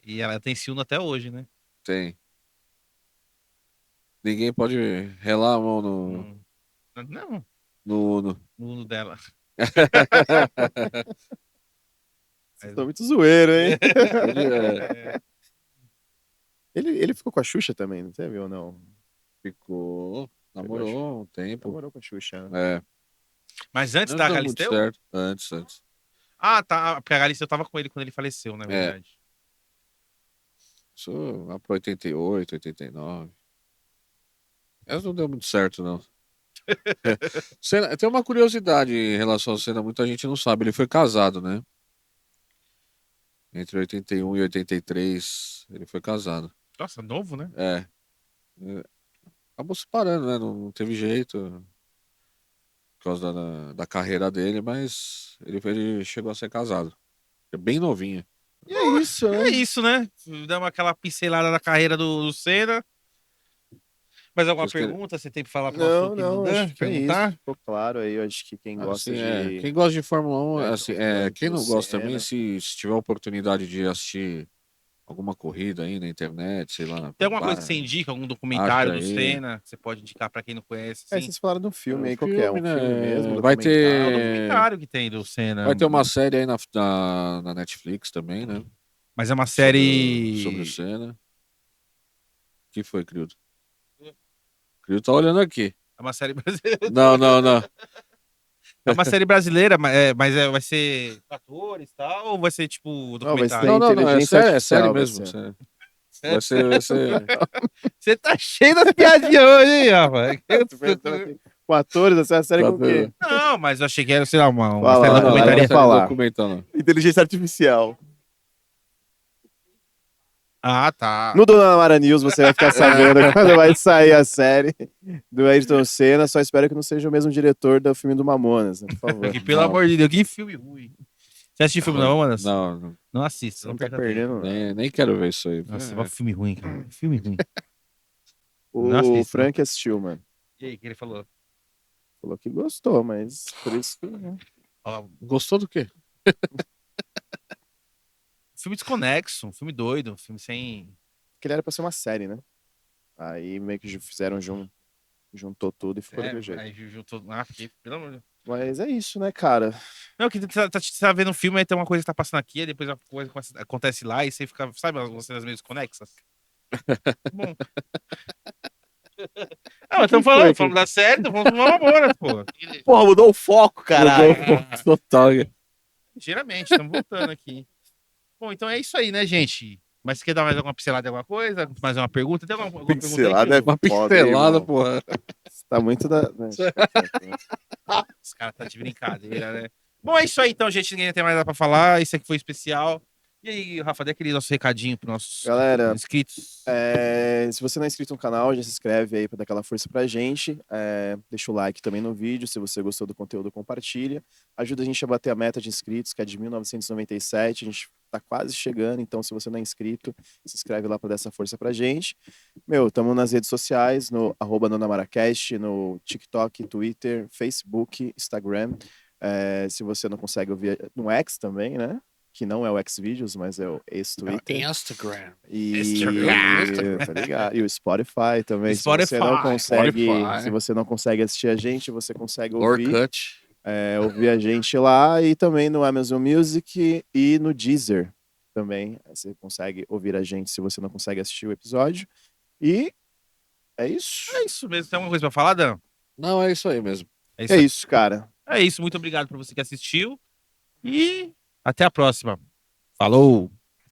E ela tem esse Uno até hoje, né? tem. Ninguém pode relar a mão Não, no Uno. no Uno dela. Vocês estão muito zoeiro, hein? É, Ele ficou com a Xuxa também, não teve ou não? ficou. Namorou um tempo. Namorou com a Xuxa. Né? É. Mas antes Não da deu muito Galisteu? certo. Antes. Ah, tá. Porque a Galisteu tava com ele quando ele faleceu, na verdade. Isso lá pro 88, 89. Mas não deu muito certo, não. Tem uma curiosidade em relação ao Senna, muita gente não sabe. Ele foi casado, né? Entre 81 e 83, ele foi casado. Nossa, novo, né? É. Acabou se parando, né? Não teve jeito por causa da carreira dele, mas ele chegou a ser casado. É bem novinho. E é isso, né? É isso, né? Damos aquela pincelada na carreira do Senna. Mais alguma Vocês querem- pergunta você tem pra falar pro Não, nosso não, acho que é perguntar? isso. Ficou claro aí, eu acho que quem gosta Assim, de... quem gosta de Fórmula 1, É, assim, então, quem não do gosta Senna. também, se tiver a oportunidade de assistir alguma corrida aí na internet, sei lá. Tem alguma coisa que você indica, algum documentário do Acha aí. Senna que você pode indicar pra quem não conhece? É, Assim? vocês falaram de um filme É um aí, qual que é? Um filme, filme né? mesmo? Vai É um ter- documentário que tem do Senna. Vai ter uma série aí na Netflix também, né? Mas é uma série. Sobre o Senna. O que foi, Criudo? Criudo tá olhando aqui. É uma série brasileira. Não. É uma série brasileira, mas vai ser atores e tal, ou vai ser tipo vai ser- documentário? Não, é inteligência sério, é sério artificial, vai mesmo. ser. Vai ser. Você tá cheio das piadinhas hoje, hein, rapaz? Com atores, essa é a série com o quê? Não, mas eu achei que era, sei lá, uma Fala série lá, documentária. vai falar. Documentando. Inteligência artificial. Ah, tá. No Dona Mara News você vai ficar sabendo quando vai sair a série do Ayrton Senna. Só espero que não seja o mesmo diretor do filme do Mamonas, né, por favor. Que, pelo amor de Deus, que filme ruim. Você assistiu filme não, Manas? Não, Não assista, Você não não tá perca tempo. perdendo nada. nem quero ver isso aí. Nossa, É. filme ruim, cara. Filme ruim. Não O assista. Frank assistiu, mano. E aí, o que ele falou? Falou que gostou, mas por isso que. Né? Ó, Gostou do quê? filme desconexo, um filme doido, um filme sem... Que ele era pra ser uma série, né? Aí meio que fizeram juntou tudo e ficou daquele jeito. aí juntou... Ah, porque, pelo amor de Deus. Mas é isso, né, cara? Não, que tá vendo um filme, aí tem uma coisa que tá passando aqui, aí depois a coisa acontece lá, e você fica, sabe, umas cenas meio desconexas? Bom. Ah, mas estamos falando da série, estamos falando do Mamora, pô. Porra, mudou o foco, caralho. Total. Ligeiramente, estamos voltando aqui. Bom, então é isso aí, né, gente? Mas você quer dar mais alguma pincelada de alguma coisa? Mais uma pergunta? Tem alguma pergunta aí? Pincelada é Uma foda, hein, pincelada, irmão? porra. Você tá muito da. Né? Os caras tá de brincadeira, né? Bom, é isso aí então, gente. Ninguém tem mais nada pra falar. Isso aqui foi especial. E aí, Rafa, dê aquele nosso recadinho pros nossos Galera, inscritos. se você não é inscrito no canal, já se inscreve aí pra dar aquela força pra gente. Deixa o like também no vídeo. Se você gostou do conteúdo, compartilha. Ajuda a gente a bater a meta de inscritos, que é de 1997. A gente tá quase chegando, então se você não é inscrito, se inscreve lá pra dar essa força pra gente. Meu, tamo nas redes sociais, no @nonamaracast, no TikTok, Twitter, Facebook, Instagram. Se você não consegue ouvir no X também, né? Que não é o Xvideos, mas é o ex-Twitter. Instagram. E, Instagram. tá ligado? E o Spotify também. Spotify. Se você não consegue assistir a gente, você consegue ouvir, Orkut. ouvir a gente lá e também no Amazon Music e no Deezer também. Você consegue ouvir a gente se você não consegue assistir o episódio. E é isso. É isso mesmo. Tem alguma coisa pra falar, Dan? Não, é isso aí mesmo. É isso, É aí. isso, cara. É isso. Muito obrigado por você que assistiu. E até a próxima. Falou!